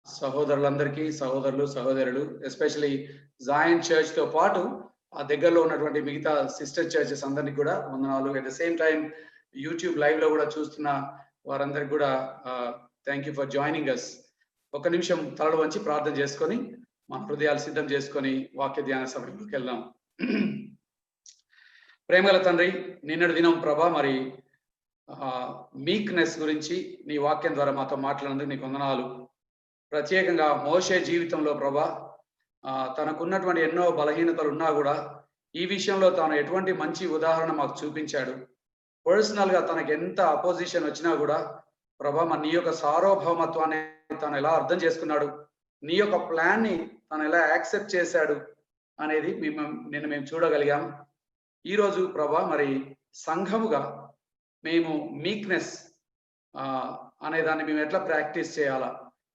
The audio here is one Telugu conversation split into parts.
సహోదరులందరికీ సహోదరులు సహోదరులు ఎస్పెషల్లీ జాయిన్ చర్చ్ తో పాటు ఆ దగ్గరలో ఉన్నటువంటి మిగతా సిస్టర్ చర్చెస్ అందరికీ కూడా వందనాలు. At the same time YouTube live లో కూడా చూస్తున్న వారందరికీ కూడా thank you for joining us. ఒక నిమిషం తలలు వంచి ప్రార్థన చేసుకొని మన హృదయాలు సిద్ధం చేసుకొని వాక్య ధ్యాన సమయంలోకి వెళ్దాం. ప్రేమగల తండ్రి, నిన్నటి దినం ప్రభా మరి మీక్నెస్ గురించి నీ వాక్యం ద్వారా మాతో మాట్లాడినందుకు నీకు వందనాలు. ప్రత్యేకంగా మోషే జీవితంలో ప్రభా తనకున్నటువంటి ఎన్నో బలహీనతలు ఉన్నా కూడా ఈ విషయంలో తాను ఎటువంటి మంచి ఉదాహరణ మాకు చూపించాడు. పర్సనల్ గా తనకి ఎంత అపోజిషన్ వచ్చినా కూడా ప్రభా నీ యొక్క సార్వభౌమత్వాన్ని తను ఎలా అర్థం చేసుకున్నాడు, నీ యొక్క ప్లాన్ ని తను ఎలా యాక్సెప్ట్ చేశాడు అనేది మేము చూడగలిగాం. ఈరోజు ప్రభా మరి సంఘముగా మేము మీక్నెస్ అనే దాన్ని మేము ఎట్లా ప్రాక్టీస్ చేయాలా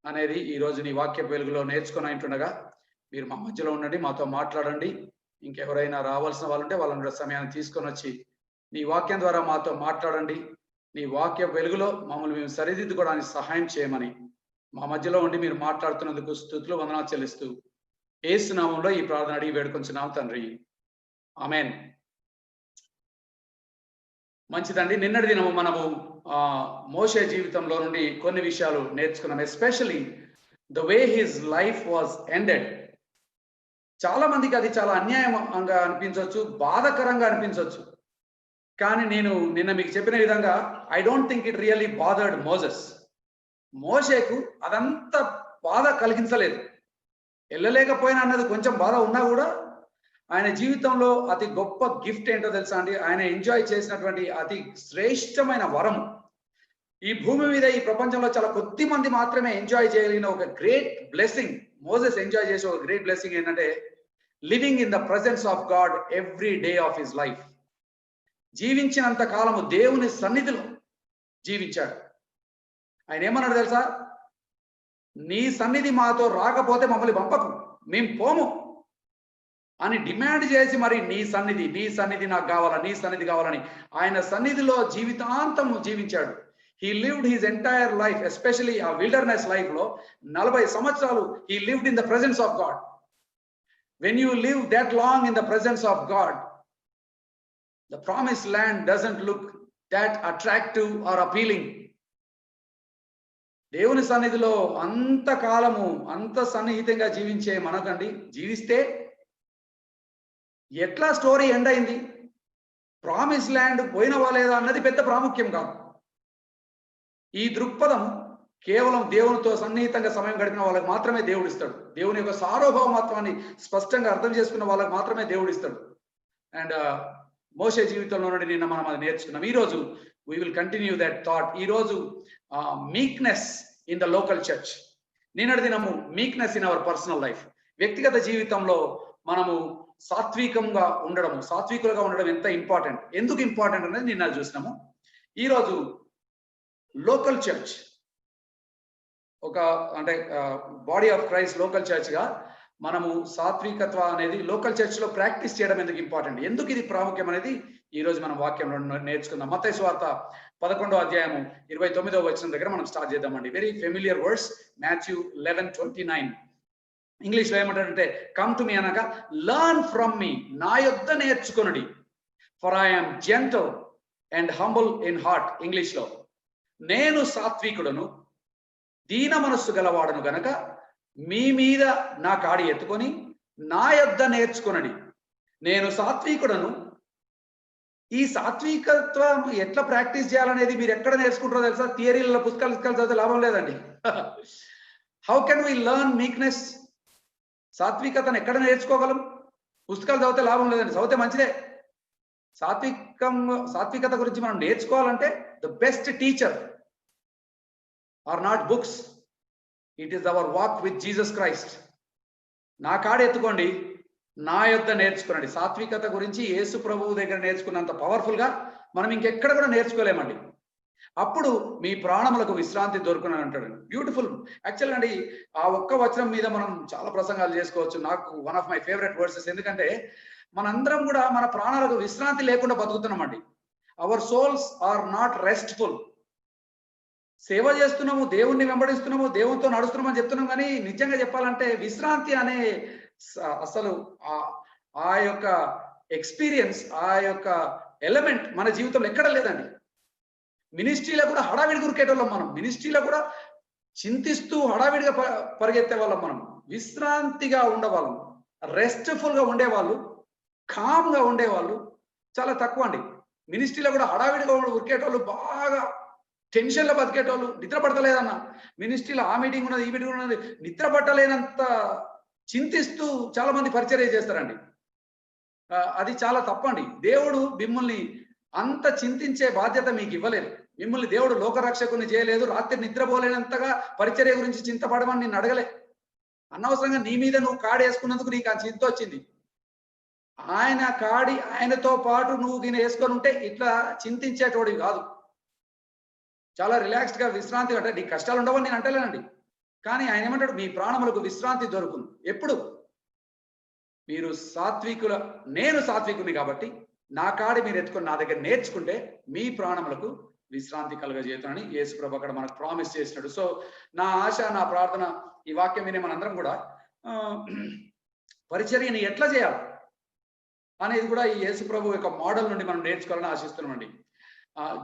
అనేది ఈరోజు నీ వాక్య వెలుగులో నేర్చుకుని ఉంటుండగా మీరు మా మధ్యలో ఉండండి, మాతో మాట్లాడండి. ఇంకెవరైనా రావాల్సిన వాళ్ళు ఉంటే వాళ్ళని సమయాన్ని తీసుకొని వచ్చి నీ వాక్యం ద్వారా మాతో మాట్లాడండి. నీ వాక్య వెలుగులో మమ్మల్ని మేము సరిదిద్దుకోవడానికి సహాయం చేయమని మా మధ్యలో ఉండి మీరు మాట్లాడుతున్నందుకు స్తుతులు వందనాలు చెల్లిస్తూ యేసు నామములో ఈ ప్రార్థన అడిగి వేడుకొంచున్నాం తండ్రి, ఆమేన్. మంచిదండి. నిన్నటి దినము మనము మోషే జీవితంలో నుండి కొన్ని విషయాలు నేర్చుకున్నాం. Especially the way his life was ended. చాలా మందికి అది చాలా అన్యాయంగా అనిపించవచ్చు, బాధాకరంగా అనిపించవచ్చు. కానీ నేను నిన్న మీకు చెప్పిన విధంగా I don't think it really bothered Moses. మోషేకు అదంతా బాధ కలిగించలేదు. వెళ్ళలేకపోయినా అన్నది కొంచెం బాధ ఉన్నా కూడా ఆయన జీవితంలో అతి గొప్ప గిఫ్ట్ ఏంటో తెలుసా అండి? ఆయన ఎంజాయ్ చేసినటువంటి అతి శ్రేష్టమైన వరం, ఈ భూమి మీద ఈ ప్రపంచంలో చాలా కొద్ది మంది మాత్రమే ఎంజాయ్ చేయగలిగిన ఒక గ్రేట్ బ్లెస్సింగ్, మోసెస్ ఎంజాయ్ చేసే ఒక గ్రేట్ బ్లెస్సింగ్ ఏంటంటే living in the presence of God every day of his life. జీవించినంత కాలము దేవుని సన్నిధిలో జీవించాడు. ఆయన ఏమన్నాడు తెలుసా? నీ సన్నిధి మాతో రాకపోతే మమ్మల్ని పంపకు, మేము పోము అని డిమాండ్ చేసి మరి నీ సన్నిధి నాకు కావాలా, నీ సన్నిధి కావాలని ఆయన సన్నిధిలో జీవితాంతం జీవించాడు. He lived his entire life, especially a wilderness life లో 40 సంవత్సరాలు he lived in the presence of God. When you live that long in the presence of God, the promised land doesn't look that attractive or appealing. దేవుని సన్నిధిలో అంత కాలము అంత సన్నిహితంగా జీవించే మనకండి, జీవిస్తే ఎట్లా స్టోరీ ఎండ్ అయింది, ప్రామిస్ ల్యాండ్ పోయినవా లేదా అన్నది పెద్ద ప్రాముఖ్యం కాదు. ఈ దృక్పథం కేవలం దేవునితో సన్నిహితంగా సమయం గడిపిన వాళ్ళకి మాత్రమే దేవుడు ఇస్తాడు. దేవుని యొక్క సార్వభౌమత్వాన్ని స్పష్టంగా అర్థం చేసుకున్న వాళ్ళకి మాత్రమే దేవుడు ఇస్తాడు. అండ్ మోషే జీవితంలో నుండి నిన్న మనం అది నేర్చుకున్నాం. ఈరోజు we will continue that thought. ఈరోజు meekness in the local church. నిన్నటి దినము meekness in our personal life. వ్యక్తిగత జీవితంలో మనము సాత్వికులుగా ఉండడం ఎంత ఇంపార్టెంట్, ఎందుకు ఇంపార్టెంట్ అనేది నిన్న చూసినాము. ఈరోజు లోకల్ చర్చ్ అంటే body of Christ local church గా మనము సాత్వికత్వ అనేది లోకల్ చర్చ్ లో ప్రాక్టీస్ చేయడం ఎందుకు ఇంపార్టెంట్, ఎందుకు ఇది ప్రాముఖ్యం అనేది ఈ రోజు మనం వాక్యంలో నేర్చుకుందాం. మత్తయి సువార్త 11వ అధ్యాయము 29వ వచనం దగ్గర మనం స్టార్ట్ చేద్దామండి. Very familiar words, Matthew 11:29. English లో ఏమంటారంటే కమ్ టు మీ అనగా లర్న్ ఫ్రమ్ మీ, నా యొద్ద నేర్చుకొనుడి, for I am gentle and humble in heart. English లో నేను సాత్వికుడను దీన మనస్సు గలవాడను గనక మీ మీద నా కాడి ఎత్తుకొని నా యొద్ద నేర్చుకొనుడి. నేను సాత్వికుడను. ఈ సాత్వికత్వం ఎట్లా ప్రాక్టీస్ చేయాలనేది మీరు ఎక్కడ నేర్చుకుంటారో తెలుసా? థియరీలలో పుస్తకాలు చదివితే లాభం లేదండి. How can we learn meekness? సాత్వికతను ఎక్కడ నేర్చుకోగలం? పుస్తకాలు చదివితే లాభం లేదండి. చదివితే మంచిదే. సాత్వికత గురించి మనం నేర్చుకోవాలంటే the best teacher are not books, it is our walk with Jesus Christ. నా కాడ ఎత్తుకోండి, నా యొద్ద నేర్చుకోండి. సాత్వికత గురించి యేసు ప్రభువు దగ్గర నేర్చుకున్నంత పవర్ఫుల్ గా మనం ఇంకెక్కడ కూడా నేర్చుకోలేమండి. అప్పుడు మీ ప్రాణములకు విశ్రాంతి దొరుకునని అంటాడు. బ్యూటిఫుల్. యాక్చువల్ అండి ఆ ఒక్క వచనం మీద మనం చాలా ప్రసంగాలు చేసుకోవచ్చు. నాకు one of my favourite verses. ఎందుకంటే మనందరం కూడా మన ప్రాణాలకు విశ్రాంతి లేకుండా బతుకుతున్నామండి. Our souls are not restful. సేవ చేస్తున్నాము, దేవుణ్ణి వెంబడిస్తున్నాము, దేవునితో నడుస్తున్నాము అని చెప్తున్నాం, కానీ నిజంగా చెప్పాలంటే విశ్రాంతి అనే అసలు ఆ యొక్క ఎక్స్పీరియన్స్, ఆ యొక్క ఎలిమెంట్ మన జీవితంలో ఎక్కడ లేదండి. మినిస్ట్రీలో కూడా హడావిడి గురికేటోళ్ళం మనం, మినిస్ట్రీలో కూడా చింతిస్తూ హడావిడిగా పరిగెత్తే వాళ్ళం మనం. విశ్రాంతిగా ఉండేవాళ్ళం, రెస్ట్ఫుల్ గా ఉండేవాళ్ళు, కామ్ గా ఉండేవాళ్ళు చాలా తక్కువ అండి. మినిస్ట్రీలో కూడా హడావిడిగా ఉరికేటోళ్ళు, బాగా టెన్షన్లో బతికేటోళ్ళు, నిద్ర పడతలేదన్న మినిస్ట్రీలో ఆ మీటింగ్ ఉన్నది, ఈ మీటింగ్ ఉన్నది, నిద్ర పట్టలేనంత చింతిస్తూ చాలా మంది పరిచర్య చేస్తారండి. అది చాలా తప్పండి. దేవుడు మిమ్మల్ని అంత చింతించే బాధ్యత మీకు ఇవ్వలేదు. మిమ్మల్ని దేవుడు లోకరక్షకుని చేయలేదు. రాత్రి నిద్రపోలేనంతగా పరిచర్య గురించి చింతపడమని నిన్ను అడగలే. అనవసరంగా నీ మీద నువ్వు కాడేసుకున్నందుకు నీకు ఆ చింత వచ్చింది. ఆయన కాడి ఆయనతో పాటు నువ్వు దీన్ని వేసుకొని ఉంటే ఇట్లా చింతించేటోడివి కాదు. చాలా రిలాక్స్డ్ గా విశ్రాంతి అంటే నీకు కష్టాలు ఉండవని నేను అంటలేనండి, కానీ ఆయన ఏమంటాడు, మీ ప్రాణములకు విశ్రాంతి దొరుకుతుంది. ఎప్పుడు మీరు సాత్వికుల, నేను సాత్వికుని కాబట్టి నా కాడి మీరు ఎత్తుకొని నా దగ్గర నేర్చుకుంటే మీ ప్రాణములకు విశ్రాంతి కలుగజేయతానని యేసు ప్రభు అక్కడ మనకు ప్రామిస్ చేసినాడు. సో నా ఆశ, నా ప్రార్థన, ఈ వాక్యం వినే మనందరం కూడా పరిచర్యని ఎట్లా చేయాలి అనేది కూడా ఈ యేసు ప్రభు యొక్క మోడల్ నుండి మనం నేర్చుకోవాలని ఆశిస్తున్నామండి.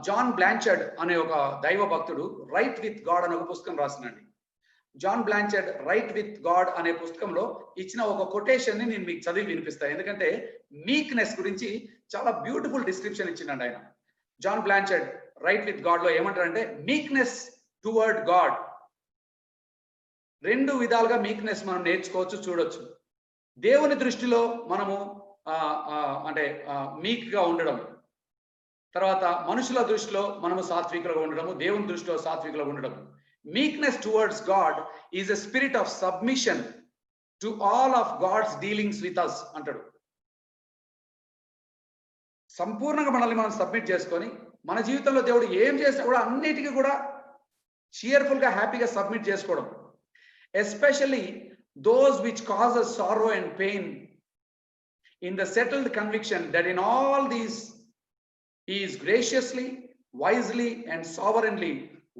జాన్ బ్లాంచర్డ్ అనే ఒక దైవ భక్తుడు రైట్ విత్ గాడ్ అనే ఒక పుస్తకం రాసినండి. జాన్ బ్లాంచర్డ్ రైట్ విత్ గాడ్ అనే పుస్తకంలో ఇచ్చిన ఒక కొటేషన్ ని నేను మీకు చదివి వినిపిస్తాను, ఎందుకంటే మీక్నెస్ గురించి చాలా బ్యూటిఫుల్ డిస్క్రిప్షన్ ఇచ్చిందండి ఆయన. జాన్ బ్లాంచర్డ్ రైట్ విత్ గాడ్ లో ఏమంటారంటే, మీక్నెస్ టువర్డ్ గాడ్. రెండు విధాలుగా మీక్నెస్ మనం నేర్చుకోవచ్చు, చూడొచ్చు. దేవుని దృష్టిలో మనము అంటే మీక్ గా ఉండడం, తర్వాత మనుషుల దృష్టిలో మనము సాత్వికులుగా ఉండడము, దేవుని దృష్టిలో సాత్వికులుగా ఉండడం. Meekness towards God is a spirit of submission to all of God's dealings with us అంటాడు. సంపూర్ణంగా మనల్ని మనం సబ్మిట్ చేసుకొని మన జీవితంలో దేవుడు ఏం చేసినా కూడా అన్నిటికీ కూడా cheerful గా హ్యాపీగా సబ్మిట్ చేసుకోవడం. Especially those which causes sorrow and pain, in the settled conviction that in all these he is graciously, wisely and sovereignly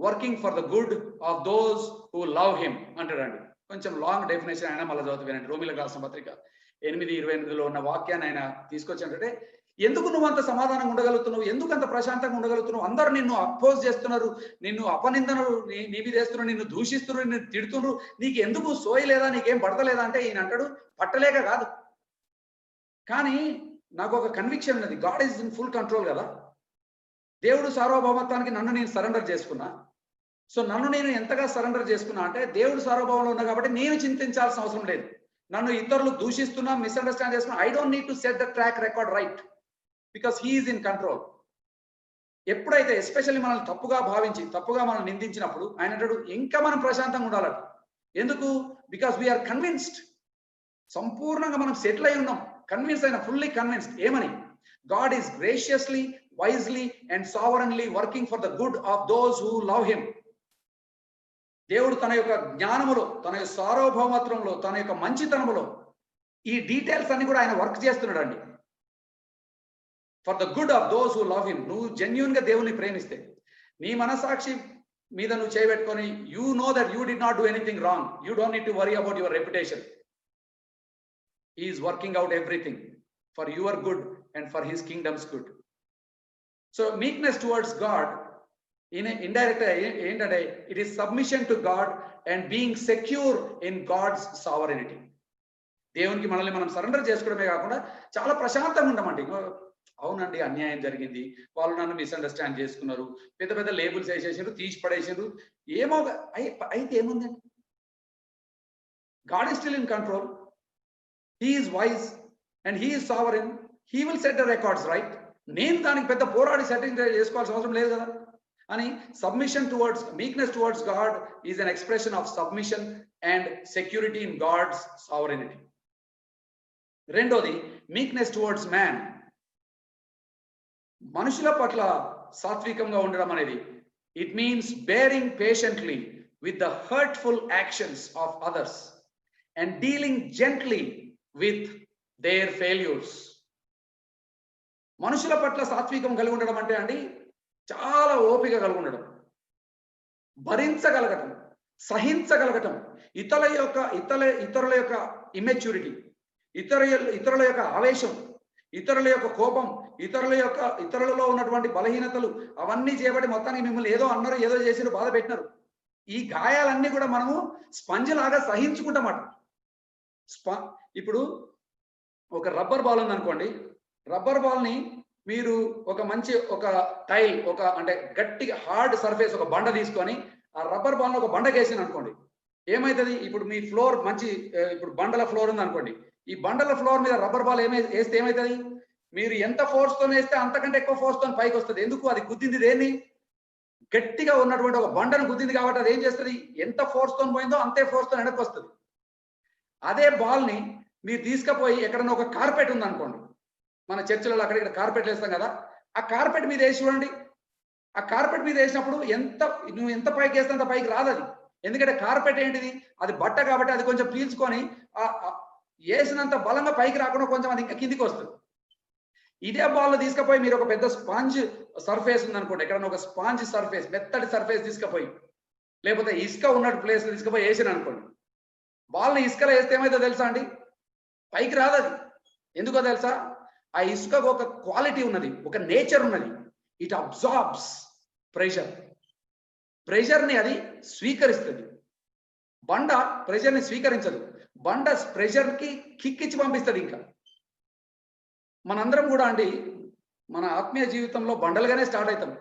working for the good of those who love him అంటాడండి. కొంచెం లాంగ్ డెఫినేషన్ అయినా మళ్ళీ చదువుతానండి. రోమిలకు రాసిన పత్రిక 8:28లో ఉన్న వాక్యాన్ని ఆయన తీసుకొచ్చాడంటే, ఎందుకు నువ్వు అంత సమాధానంగా ఉండగలుగుతున్నావు, ఎందుకు అంత ప్రశాంతంగా ఉండగలుగుతున్నావు, అందరూ నిన్ను అపోజ్ చేస్తున్నారు, నిన్ను అపనిందనలు నీ మీద వేస్తున్నారు, నిన్ను దూషిస్తున్నారు, నిన్ను తిడుతున్నారు, నీకు ఎందుకు సోయలేదా, నీకేం పడతలేదా అంటే ఈయన అంటాడు, పట్టలేక కాదు, కానీ నాకు ఒక కన్విక్షన్ ఉన్నది, God is in full control కదా. దేవుడు సార్వభౌమత్వానికి నన్ను నేను సరెండర్ చేసుకున్నా. సో నన్ను నేను ఎంతగా సరెండర్ చేసుకున్నా అంటే, దేవుడు సార్వభౌమంలో ఉన్నా కాబట్టి నేను చింతించాల్సిన అవసరం లేదు. నన్ను ఇతరులు దూషిస్తున్నా, మిస్అండర్స్టాండ్ చేసుకున్నా, I don't need to set the track record right, because he is in control. ఎప్పుడైతే ఎస్పెషల్లీ మనల్ని తప్పుగా భావించి తప్పుగా మనల్ని నిందించినప్పుడు ఆయన అంటాడు, ఇంకా మనం ప్రశాంతంగా ఉండాలట. ఎందుకు? Because we're convinced. సంపూర్ణంగా మనం సెటిల్ అయి ఉన్నాం, కన్విన్స్ అయిన, ఫుల్లీ కన్విన్స్డ్. ఏమని? God is graciously, wisely and sovereignly working for the good of those who love him. దేవుడు తన యొక్క జ్ఞానములో, తన యొక్క సార్వభౌమత్వంలో, తన యొక్క మంచితనములో ఈ డీటెయిల్స్ అన్ని కూడా ఆయన వర్క్ చేస్తున్నాడు అండి. For the good of those who love him. నువ్వు జెన్యూన్ గా దేవుని ప్రేమిస్తే, నీ మనసాక్షి మీద నువ్వు చేయబెట్టుకొని, you know that you did not do anything wrong, you don't need to worry about your reputation. He is working out everything for your good and for his kingdom's good. So meekness towards God in a indirect ఏంటంటే, it is submission to God and being secure in God's sovereignty. దేవునికి మనల్ని మనం సరెండర్ చేసుకోవడమే కాకుండా చాలా ప్రశాంతంగా ఉండమండి. అవునండి, అన్యాయం జరిగింది, వాళ్ళు నన్ను మిస్అండర్స్టాండ్ చేసుకున్నారు, పెద్ద పెద్ద లేబుల్స్ వేసేసారు, తీసి పడేసారు, ఏమో అయితే ఏముందండి, God is still in control, he is wise and he is sovereign, he will set the records right. నేను దానికి పెద్ద పోరాడి సెట్టింగ్ చేసుకోవాల్సిన అవసరం లేదు కదా అని. Submission towards, meekness towards God is an expression of submission and security in God's sovereignty. రెండోది మీక్నెస్ టువర్డ్స్ మ్యాన్. మనుషుల పట్ల సాత్వికంగా ఉండడం అనేది, it means bearing patiently with the hurtful actions of others and dealing gently with their failures. మనుషుల పట్ల సాత్వికం కలిగి ఉండడం అంటే అండి, చాలా ఓపిక కలిగి ఉండడం. భరించగలగటం, సహించగలగటం, ఇతరుల యొక్క ఇమ్మెచ్యూరిటీ, ఇతరుల యొక్క ఆవేశం, ఇతరుల యొక్క కోపం, ఇతరులలో ఉన్నటువంటి బలహీనతలు అవన్నీ చేయబడి మొత్తానికి మిమ్మల్ని ఏదో అన్నారు, ఏదో చేసిరు, బాధ పెట్టినారు. ఈ గాయాలన్నీ కూడా మనము స్పంజ్ లాగా సహించుకుంటామట. ఇప్పుడు ఒక రబ్బర్ బాల్ ఉందనుకోండి, రబ్బర్ బాల్ ని మీరు ఒక టైల్, అంటే గట్టిగా హార్డ్ సర్ఫేస్, ఒక బండ తీసుకొని ఆ రబ్బర్ బాల్ ఒక బండకి వేసింది అనుకోండి, ఏమైతుంది? ఇప్పుడు మీ ఫ్లోర్ ఇప్పుడు బండల ఫ్లోర్ ఉంది అనుకోండి, ఈ బండల ఫ్లోర్ మీద రబ్బర్ బాల్ వేస్తే ఏమైతుంది? మీరు ఎంత ఫోర్స్ తో వేస్తే అంతకంటే ఎక్కువ ఫోర్స్ తో పైకి వస్తుంది. ఎందుకు? అది గుద్దింది దేన్ని? గట్టిగా ఉన్నటువంటి ఒక బండను గుద్దింది కాబట్టి అది ఏం చేస్తుంది? ఎంత ఫోర్స్ తో పోయిందో అంతే ఫోర్స్ తో వెనక్కి వస్తుంది. అదే బాల్ ని మీరు తీసుకుపోయి ఎక్కడన్నా ఒక కార్పెట్ ఉంది అనుకోండి, మన చర్చిలలో అక్కడ కార్పెట్లు వేస్తాం కదా, ఆ కార్పెట్ మీద వేసి చూడండి. ఆ కార్పెట్ మీద వేసినప్పుడు నువ్వు ఎంత పైకి వేస్తే అంత పైకి రాదు అది. ఎందుకంటే కార్పెట్ ఏంటిది? అది బట్ట కాబట్టి అది కొంచెం పీల్చుకొని వేసినంత బలంగా పైకి రాకుండా కొంచెం అది ఇంకా కిందికి వస్తుంది. ఇదే బాల్ తీసుకుపోయి మీరు ఒక పెద్ద స్పాంజ్ సర్ఫేస్ ఉందనుకోండి, ఎక్కడన్నా ఒక స్పాంజ్ సర్ఫేస్, మెత్తటి సర్ఫేస్ తీసుకుపోయి, లేకపోతే ఇసుక ఉన్నట్టు ప్లేస్ తీసుకుపోయి వేసిన అనుకోండి, బాల్ని ఇసుకలో వేస్తే ఏమైతే తెలుసా అండి? పైకి రాదు అది. ఎందుకో తెలుసా? ఆ ఇసుకకు ఒక క్వాలిటీ ఉన్నది, ఒక నేచర్ ఉన్నది. ఇట్ అబ్జార్బ్స్ ప్రెషర్ని అది స్వీకరిస్తుంది. బండ ప్రెషర్ని స్వీకరించదు. బండ ప్రెషర్కి కిక్ ఇచ్చి పంపిస్తుంది. ఇంకా మనందరం కూడా అండి మన ఆత్మీయ జీవితంలో బండలుగానే స్టార్ట్ అవుతాం.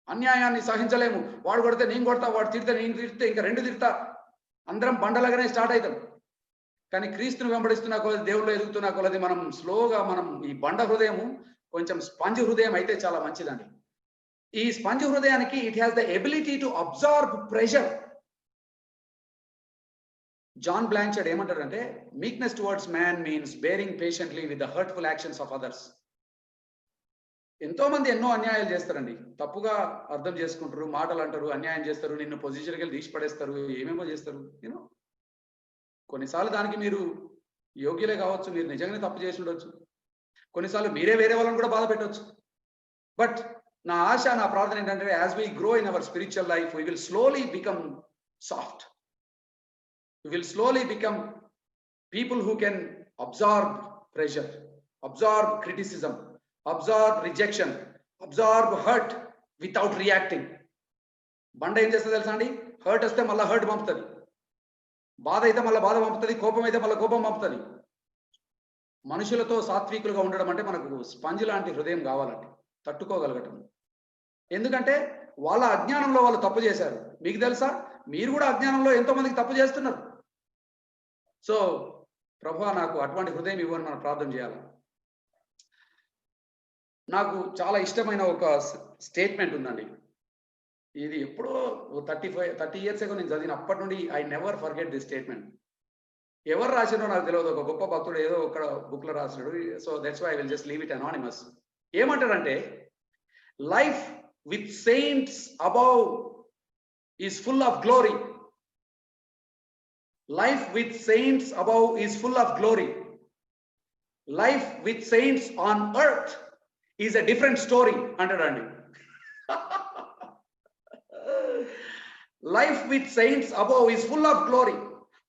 అన్యాయాన్ని సహించలేము. వాడు కొడితే నేను కొడతా, వాడు తిడితే నేను తిడితే ఇంకా రెండు తిడతా, అందరం బండలుగానే స్టార్ట్ అవుతాం. కానీ క్రీస్తుని వెంబడిస్తున్న కొలది, దేవుళ్ళు ఎదుగుతున్న కొలది మనం స్లోగా ఈ బండ హృదయము కొంచెం స్పంజ్ హృదయం అయితే చాలా మంచిదండి. ఈ స్పంజ్ హృదయానికి it has the ability to absorb pressure. John Blanchard ఏమంటాడంటే, meekness towards man means bearing patiently with the hurtful actions of others. ఎంతో మంది ఎన్నో అన్యాయాలు చేస్తారండి, తప్పుగా అర్థం చేసుకుంటారు, మాటలు అంటారు, అన్యాయం చేస్తారు, నిన్ను పొజిషన్కి వెళ్ళి తీసి పడేస్తారు, ఏమేమో చేస్తారు. కొన్నిసార్లు దానికి మీరు యోగ్యులే కావచ్చు, మీరు నిజంగానే తప్పు చేసి ఉండొచ్చు, కొన్నిసార్లు మీరే వేరే వాళ్ళని కూడా బాధ పెట్టవచ్చు. బట్ నా ఆశ, నా ప్రార్థన ఏంటంటే, as we grow in our spiritual life, we will slowly become soft. We will slowly become people who can absorb pressure, absorb criticism, absorb rejection, absorb hurt without reacting. బండ ఏం చేస్తుంది తెలుసా అండి? హర్ట్ వస్తే మళ్ళీ హర్ట్ పంపుతుంది, బాధ అయితే మళ్ళీ బాధ పంపుతుంది, కోపం అయితే మళ్ళీ కోపం పంపుతుంది. మనుషులతో సాత్వికులుగా ఉండడం అంటే మనకు స్పంజ్ లాంటి హృదయం కావాలండి, తట్టుకోగలగటం. ఎందుకంటే వాళ్ళ అజ్ఞానంలో వాళ్ళు తప్పు చేశారు. మీకు తెలుసా, మీరు కూడా అజ్ఞానంలో ఎంతో మందికి తప్పు చేస్తున్నారు. సో ప్రభువా, నాకు అటువంటి హృదయం ఇవ్వని మనం ప్రార్థన చేయాలి. నాకు చాలా ఇష్టమైన ఒక స్టేట్మెంట్ ఉందండి. ఇది ఎప్పుడో 30 years ago నేను చదివిన, అప్పటి నుండి I never forget this statement. ఎవరు రాసినో నాకు తెలియదు, ఒక గొప్ప భక్తుడు ఏదో ఒక బుక్ లో రాసినాడు. So that's why I will just leave it anonymous. ఏమంటాడంటే, life with saints above is full of glory. Life with saints above is full of glory. Life with saints on earth is a different story. అంటాడండి. Life with saints above is full of glory.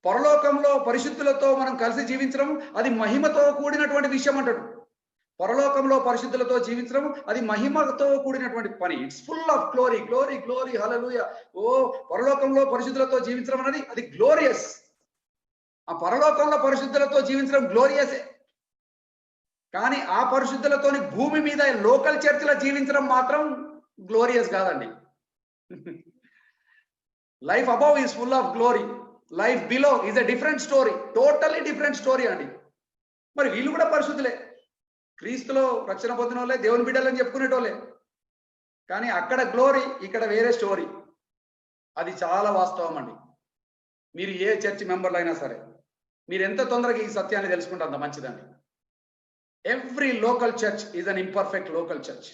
పరలోకంలో పరిశుద్ధులతో మనం కలిసి జీవించడం అది మహిమతో కూడినటువంటి విషయం అంటాడు. పరలోకంలో పరిశుద్ధులతో జీవించడం అది మహిమతో కూడినటువంటి పని. It's full of glory, glory, glory, hallelujah. Oh, పరలోకంలో పరిశుద్ధులతో జీవించడం అనేది అది గ్లోరియస్. ఆ పరలోకంలో పరిశుద్ధులతో జీవించడం గ్లోరియసే. కానీ ఆ పరిశుద్ధులతోని భూమి మీద లోకల్ చర్చిలో జీవించడం మాత్రం గ్లోరియస్ కాదండి. Life above is full of glory, life below is a different story, totally different story అండి. మరి వీళ్ళు కూడా పరిశుద్ధులే, క్రీస్తులో రక్షణ పొందిన వాళ్ళే, దేవుని బిడ్డలని చెప్పుకునేటోళ్ళే. కానీ అక్కడ గ్లోరీ, ఇక్కడ వేరే స్టోరీ. అది చాలా వాస్తవం అండి. మీరు ఏ చర్చ్ మెంబర్లు అయినా సరే, మీరు ఎంత తొందరగా ఈ సత్యాన్ని తెలుసుకుంటే అంత మంచిదండి. Every local church is an imperfect local church.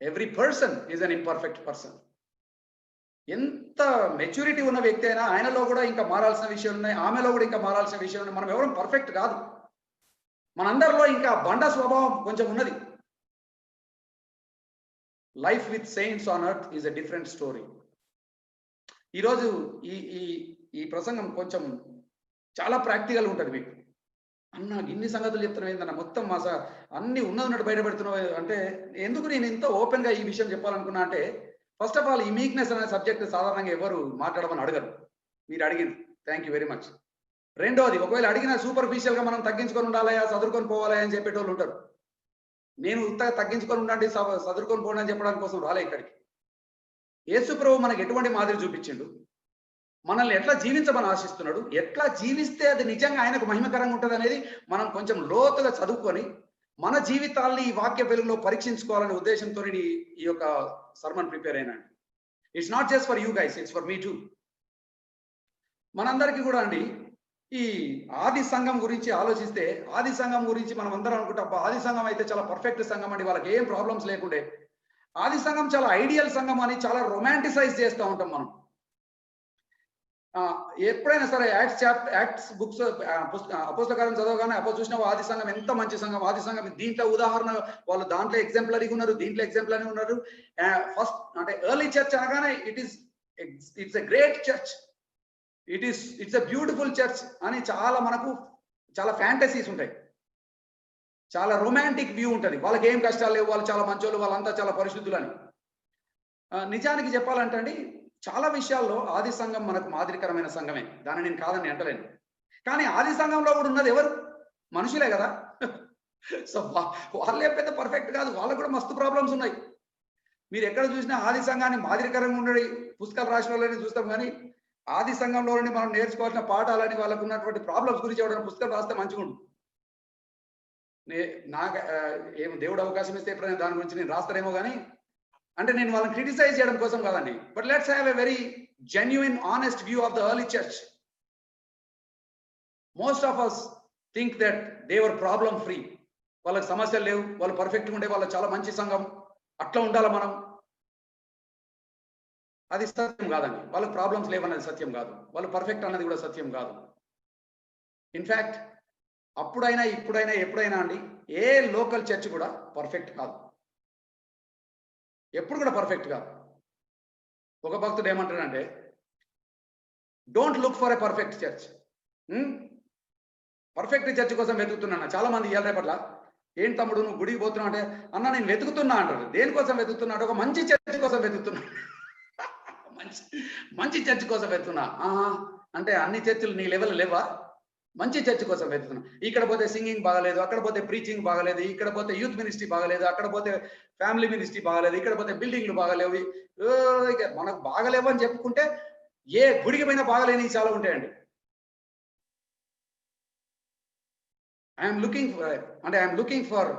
Every person is an imperfect person. ఎంత మెచ్యూరిటీ ఉన్న వ్యక్తి అయినా ఆయనలో కూడా ఇంకా మారాల్సిన విషయాలు ఉన్నాయి, ఆమెలో కూడా ఇంకా మారాల్సిన విషయాలు ఉన్నాయి. మనం ఎవరు పర్ఫెక్ట్ కాదు, మనందరిలో ఇంకా బండ స్వభావం కొంచెం ఉన్నది. Life with saints on earth is a different story. ఈరోజు ఈ ఈ ఈ ప్రసంగం కొంచెం చాలా ప్రాక్టికల్ ఉంటుంది మీకు. అన్న ఇన్ని సంగతులు చెప్తున్నావు ఏందన్న, మొత్తం అన్ని ఉన్నట్టు బయటపెడుతున్నావు అంటే, ఎందుకు నేను ఇంత ఓపెన్ గా ఈ విషయం చెప్పాలనుకున్నా అంటే, ఫస్ట్ ఆఫ్ ఆల్ ఈ మీక్నెస్ అనే సబ్జెక్ట్ సాధారణంగా ఎవరు మాట్లాడమని అడగరు. మీరు అడిగింది, థ్యాంక్ యూ వెరీ మచ్. రెండోది, ఒకవేళ అడిగిన సూపర్ఫిషియల్ గా మనం తగ్గించుకొని ఉండాలయా, చదువుకొని పోవాలా అని చెప్పేటోళ్ళు ఉంటారు. నేను ఉత్తగా తగ్గించుకొని ఉండండి, చదువుకొని పోండి అని చెప్పడానికి కోసం రాలే ఇక్కడికి. యేసు ప్రభు మనకి ఎటువంటి మాదిరి చూపించిండు, మనల్ని ఎట్లా జీవించమని ఆశిస్తున్నాడు, ఎట్లా జీవిస్తే అది నిజంగా ఆయనకు మహిమకరంగా ఉంటుంది అనేది మనం కొంచెం లోతుగా చదువుకొని మన జీవితాల్ని ఈ వాక్య వెలుగులో పరీక్షించుకోవాలనే ఉద్దేశంతో ఈ యొక్క సర్మన్ ప్రిపేర్ అయినాను. It's not just for you guys, it's for me two. మనందరికీ కూడా అండి ఈ ఆది సంఘం గురించి ఆలోచిస్తే, ఆది సంఘం గురించి మనం అందరం అనుకుంటాం, ఆది సంఘం అయితే చాలా పర్ఫెక్ట్ సంఘం అండి, వాళ్ళకి ఏం ప్రాబ్లమ్స్ లేకుండే. ఆది సంఘం చాలా ఐడియల్ సంఘం అని చాలా రొమాంటిసైజ్ చేస్తూ ఉంటాం మనం. ఎప్పుడైనా సరే యాక్ట్స్ బుక్స్ అపోస్తల కార్యం చదవగానే చూసిన ఆది సంఘం ఎంత మంచి సంఘం, ఆది సంఘం దీంట్లో ఉదాహరణ, వాళ్ళు దాంట్లో ఎగ్జాంపులరీగా ఉన్నారు, దీంట్లో ఎగ్జాంపుల్ ఉన్నారు. ఫస్ట్ అంటే ఎర్లీ చర్చ్ అనగానే it's a great church, it's a beautiful church అని చాలా మనకు చాలా ఫ్యాంటసీస్ ఉంటాయి, చాలా రొమాంటిక్ వ్యూ ఉంటుంది. వాళ్ళకి ఏం కష్టాలు లేవు, వాళ్ళు చాలా మంచోళ్ళు, వాళ్ళంతా చాలా పరిశుద్ధులు అని. నిజానికి చెప్పాలంటే అండి, చాలా విషయాల్లో ఆది సంఘం మనకు మాదిరికరమైన సంఘమే, దాన్ని నేను కాదని అంటలేను. కానీ ఆది సంఘంలో కూడా ఉన్నది ఎవరు? మనుషులే కదా. సో వాళ్ళే పెద్ద పర్ఫెక్ట్ కాదు, వాళ్ళకు కూడా మస్తు ప్రాబ్లమ్స్ ఉన్నాయి. మీరు ఎక్కడ చూసినా ఆది సంఘాన్ని మాదిరికరంగా ఉండే పుస్తకాలు రాసిన వాళ్ళని చూస్తాం, కానీ ఆది సంఘంలోని మనం నేర్చుకోవాల్సిన పాఠాలని, వాళ్ళకు ఉన్నటువంటి ప్రాబ్లమ్స్ గురించి ఎవరైనా పుస్తకం రాస్తే మంచిగా ఉంటుంది. నాకు ఏం దేవుడు అవకాశం ఇస్తే ఎప్పుడైనా దాని గురించి నేను రాస్తారేమో, కానీ అంటే నేను వాళ్ళని క్రిటిసైజ్ చేయడం కోసం కాదండి. But let's have a very genuine honest view of the early church. Most of us think that they were problem free, వాళ్ళకి సమస్యలు లేవు, వాళ్ళు పర్ఫెక్ట్గా ఉండే, వాళ్ళు చాలా మంచి సంఘం, అట్లా ఉండాలి మనం. అది సత్యం కాదండి. వాళ్ళకి ప్రాబ్లమ్స్ లేవన్నది సత్యం కాదు, వాళ్ళు పర్ఫెక్ట్ అన్నది కూడా సత్యం కాదు. ఇన్ఫ్యాక్ట్ అప్పుడైనా ఇప్పుడైనా ఎప్పుడైనా అండి, ఏ లోకల్ చర్చ్ కూడా పర్ఫెక్ట్ కాదు, ఎప్పుడు కూడా పర్ఫెక్ట్ కాదు. ఒక భక్తుడు ఏమంటాడంటే, don't look for a perfect church. Perfect church కోసం వెతుకుతున్నా. చాలా మంది ఇవాళ రేపట్ల, ఏంటి తమ్ముడు నువ్వు గుడికి పోతున్నావు అంటే, అన్న నేను వెతుకుతున్నా అంటారు. దేనికోసం వెతుకుతున్నా అంటే, ఒక మంచి చర్చ్ కోసం వెతుకుతున్నా. మంచి చర్చ్ కోసం వెతుకుతున్నా అంటే, అన్ని చర్చిలు నీ లెవెల్ లేవా? మంచి చర్చ్ కోసం వెతుకుతున్నా. ఇక్కడ పోతే సింగింగ్ బాగలేదు, అక్కడ పోతే ప్రీచింగ్ బాగలేదు, ఇక్కడ పోతే యూత్ మినిస్ట్రీ బాగలేదు, అక్కడ పోతే ఫ్యామిలీ మినిస్ట్రీ బాగలేదు, ఇక్కడ పోతే బిల్డింగ్లు బాగలేవు. మనకు బాగలేవు అని చెప్పుకుంటే ఏ గుడికి పోయినా బాగలేని చాలా ఉంటాయండి. I'm looking for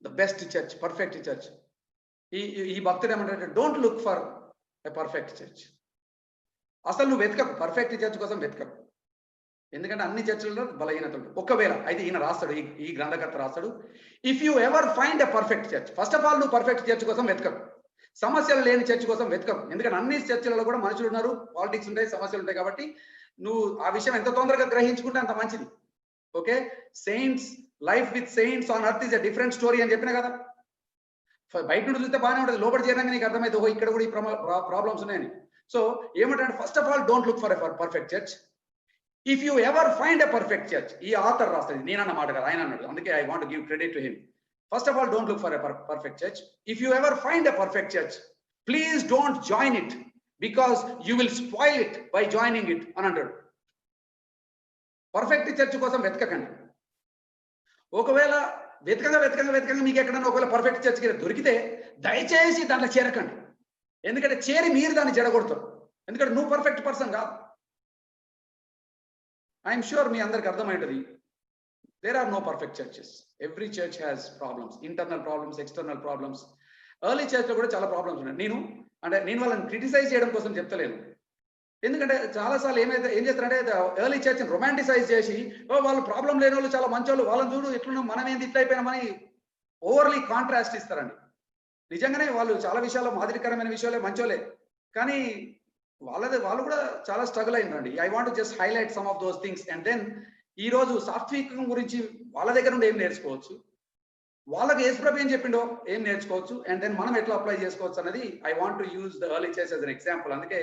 the best church, perfect church. ఈ భక్తుడు ఏమంటారంటే, don't look for a perfect church. అసలు నువ్వు వెతకకు, పర్ఫెక్ట్ చర్చ్ కోసం వెతకకు. ఎందుకంటే అన్ని చర్చలలో బలహీనతలు. ఒకవేళ అయితే ఈయన రాస్తాడు, ఈ గ్రంథకర్త రాస్తాడు, if you ever find a perfect church, first of all నువ్వు పర్ఫెక్ట్ చర్చ్ కోసం వెతకవు, సమస్యలు లేని చర్చ్ కోసం వెతకవు. ఎందుకంటే అన్ని చర్చలలో కూడా మనుషులు ఉన్నారు, పాలిటిక్స్ ఉంటాయి, సమస్యలు ఉంటాయి. కాబట్టి నువ్వు ఆ విషయం ఎంత తొందరగా గ్రహించుకుంటే అంత మంచిది. Okay, saints life with saints on earth is a different story అని చెప్పిన కదా. బయట నుండి చూస్తే బాగానే ఉంటుంది, లోపల చేయడానికి నీకు అర్థమైతే ఓహో ఇక్కడ కూడా ఈ ప్రాబ్లమ్స్ ఉన్నాయని. సో ఏమంటే, first of all don't look for a perfect church. If you ever find a perfect church, ఈ ఆథర్ రాస్తుంది, నేనన్న మాట కదా, ఆయన అన్నాడు, అందుకే I want give credit to him. First of all don't look for a perfect church. If you ever find a perfect church, please don't join it because you will spoil it by joining it అని అంటాడు. పర్ఫెక్ట్ చర్చ్ కోసం వెతకకండి. ఒకవేళ వెతకంగా మీకు ఎక్కడన్నా ఒకవేళ పర్ఫెక్ట్ చర్చ్ దొరికితే దయచేసి దాంట్లో చేరకండి. ఎందుకంటే చేరి మీరు దాన్ని జడగొడతారు, ఎందుకంటే నువ్వు పర్ఫెక్ట్ పర్సన్ కాదు. ఐఎమ్ షూర్ మీ అందరికి అర్థమైంటుంది, there are no perfect churches. Every church has problems, internal problems, external problems. Early church లో కూడా చాలా ప్రాబ్లమ్స్ ఉన్నాయి. నేను వాళ్ళని క్రిటిసైజ్ చేయడం కోసం చెప్తలేను, ఎందుకంటే చాలాసార్లు ఏం చేస్తారంటే ఎర్లీ చర్చ్ రొమాంటిసైజ్ చేసి, వాళ్ళు ప్రాబ్లం లేని వాళ్ళు చాలా మంచి వాళ్ళు, వాళ్ళని చూడు ఎట్లున్నాం, మనం ఏంది ఇట్లా అయిపోయినామని ఓవర్లీ కాంట్రాస్ట్ ఇస్తారండి. నిజంగానే వాళ్ళు చాలా విషయాల్లో మాదిరికరమైన విషయాలే, మంచోలే, కానీ వాళ్ళు కూడా చాలా స్ట్రగుల్ అయిందండి. I want just highlight some of those things. And then ఈ రోజు సాత్వికం గురించి వాళ్ళ దగ్గర నుండి ఏం నేర్చుకోవచ్చు, వాళ్ళకి యేసుప్రభు ఏం చెప్పిండో ఏం నేర్చుకోవచ్చు, అండ్ దెన్ మనం ఎట్లా అప్లై చేసుకోవచ్చు అనేది I want to use the early church as an example. అందుకే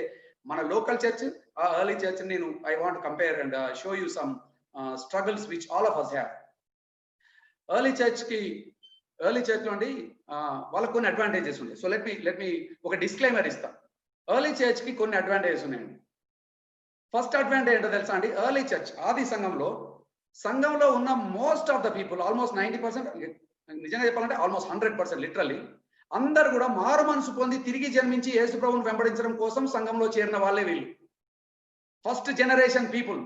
మన లోకల్ చర్చ్, ఆ ఎర్లీ చర్చ్ నేను I want compare and show you some struggles which all of us have. Early church లో అండి వాళ్ళకు కొన్ని అడ్వాంటేజెస్ ఉన్నాయి. సో లెట్ మీ ఒక డిస్క్లైమర్ ఇస్తా. ఎర్లీ చర్చ్ కి కొన్ని అడ్వాంటేజెస్ ఉన్నాయండి. ఫస్ట్ అడ్వాంటేజ్ ఏంటో తెలుసా అండి? ఎర్లీ చర్చ్ ఆది సంఘంలో ఉన్న most of the people, almost 90%, నిజంగా చెప్పాలంటే ఆల్మోస్ట్ 100% లిటరల్లీ అందరు కూడా మారు మనసు పొంది తిరిగి జన్మించి యేసు ప్రభువును వెంబడించడం కోసం సంఘంలో చేరిన వాళ్ళే వీళ్ళు. First generation people.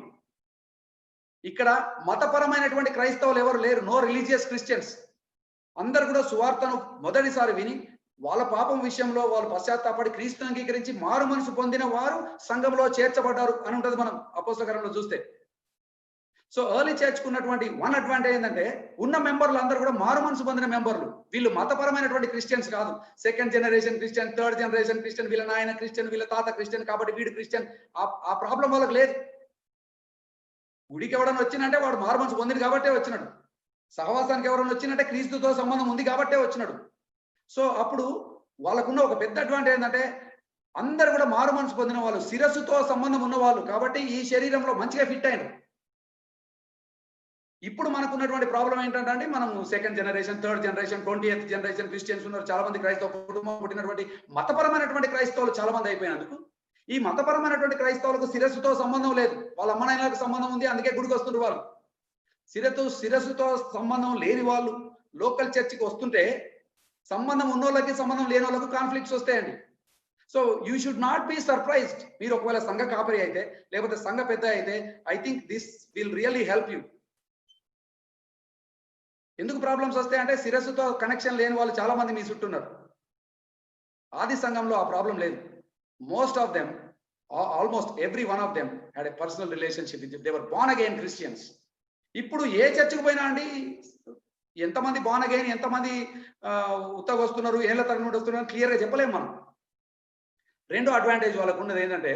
ఇక్కడ మతపరమైనటువంటి క్రైస్తవులు ఎవరు లేరు. No religious Christians. అందరు కూడా సువార్తను మొదటిసారి విని వాళ్ళ పాపం విషయంలో వాళ్ళు పశ్చాత్తాపడి క్రీస్తుని అంగీకరించి మారు మనసు పొందిన వారు సంఘంలో చేర్చబడ్డారు అని ఉంటుంది మనం అపోస్తలకార్యంలో చూస్తే. సో ఎర్లీ చర్చ్ ఉన్నటువంటి వన్ అడ్వాంటేజ్ ఏంటంటే ఉన్న మెంబర్లు అందరూ కూడా మారు మనసు పొందిన మెంబర్లు. వీళ్ళు మతపరమైనటువంటి క్రిస్టియన్స్ కాదు. Second generation Christian, third generation Christian, వీళ్ళ నాయన క్రిస్టియన్, వీళ్ళ తాత క్రిస్టియన్ కాబట్టి వీడు క్రిస్టియన్. ఆ ప్రాబ్లం వాళ్ళకి లేదు. గుడికి ఎవడన్నా వచ్చినంటే వాడు మారు మనసు పొందింది కాబట్టే వచ్చినాడు. సహవాసానికి ఎవరైనా వచ్చినట్టే క్రీస్తుతో సంబంధం ఉంది కాబట్టే వచ్చినాడు. సో అప్పుడు వాళ్ళకున్న ఒక పెద్ద అడ్వాంటేజ్ ఏంటంటే అందరు కూడా మారు మనసు పొందిన వాళ్ళు, శిరస్సుతో సంబంధం ఉన్న వాళ్ళు కాబట్టి ఈ శరీరంలో మంచిగా ఫిట్ అయినారు. ఇప్పుడు మనకున్నటువంటి ప్రాబ్లం ఏంటంటే అండి, మనం second generation, third generation, 20th generation Christians ఉన్నారు. చాలా మంది క్రైస్తవ కుటుంబం పుట్టినటువంటి మతపరమైనటువంటి క్రైస్తవులు చాలా మంది అయిపోయినందుకు ఈ మతపరమైనటువంటి క్రైస్తవులకు శిరస్సుతో సంబంధం లేదు. వాళ్ళ అమ్మనాయనలకు సంబంధం ఉంది, అందుకే గుడికి వస్తుంటారు వాళ్ళు. శిరస్సుతో సంబంధం లేని వాళ్ళు లోకల్ చర్చికి వస్తుంటే సంబంధం ఉన్నోళ్ళకి సంబంధం లేని వాళ్ళకు కాన్ఫ్లిక్ట్స్ వస్తాయండి. So you should not be surprised. మీరు ఒకవేళ సంఘ కాపరి అయితే లేకపోతే సంఘ పెద్ద అయితే I think this will really help you. ఎందుకు ప్రాబ్లమ్స్ వస్తాయంటే శిరస్సుతో కనెక్షన్ లేని వాళ్ళు చాలా మంది మీ చుట్టూ ఉన్నారు. ఆది సంఘంలో ఆ ప్రాబ్లం లేదు. Most of them, almost every one of them had a personal relationship with they were born again Christians. ఇప్పుడు ఏ చర్చికి పోయినా అండి ఎంతమంది బోర్న్ అగైన్, ఎంతమంది ఉత్తగా వస్తున్నారు, ఏళ్ల తరగతి నుండి వస్తున్నారు క్లియర్గా చెప్పలేము మనం. రెండో అడ్వాంటేజ్ వాళ్ళకు ఉన్నది ఏంటంటే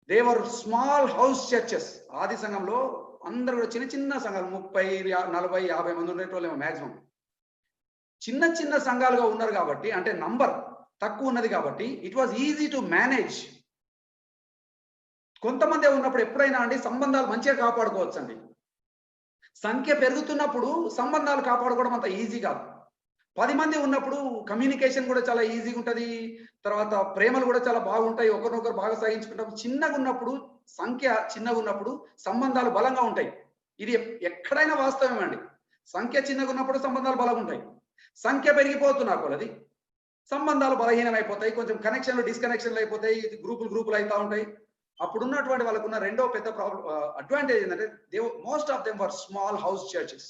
they were small house churches. ఆది సంఘంలో అందరు కూడా చిన్న చిన్న సంఘాలు, 30, 40, 50 మంది ఉండేటోళ్ళేమో మ్యాక్సిమం. చిన్న సంఘాలుగా ఉన్నారు కాబట్టి, అంటే నంబర్ తక్కువ ఉన్నది కాబట్టి it was easy to manage. కొంతమంది ఉన్నప్పుడు ఎప్పుడైనా అండి సంబంధాలు మంచిగా కాపాడుకోవచ్చు అండి. సంఖ్య పెరుగుతున్నప్పుడు సంబంధాలు కాపాడుకోవడం అంత ఈజీ కాదు. 10 మంది ఉన్నప్పుడు కమ్యూనికేషన్ కూడా చాలా ఈజీగా ఉంటుంది. తర్వాత ప్రేమలు కూడా చాలా బాగుంటాయి, ఒకరినొకరు బాగా సహించుకుంటాం. సంఖ్య చిన్నగా ఉన్నప్పుడు సంబంధాలు బలంగా ఉంటాయి. ఇది ఎక్కడైనా వాస్తవమే. సంఖ్య చిన్నగా ఉన్నప్పుడు సంబంధాలు బలంగా ఉంటాయి. సంఖ్య పెరిగిపోతున్నా కొలది సంబంధాలు బలహీనమైపోతాయి, కొంచెం కనెక్షన్లు డిస్కనెక్షన్లు అయిపోతాయి, గ్రూపులు అవుతా ఉంటాయి. అప్పుడు ఉన్నటువంటి వాళ్ళకున్న రెండో పెద్ద ప్రాబ్లం అడ్వాంటేజ్ ఏంటంటే most of them were small house churches.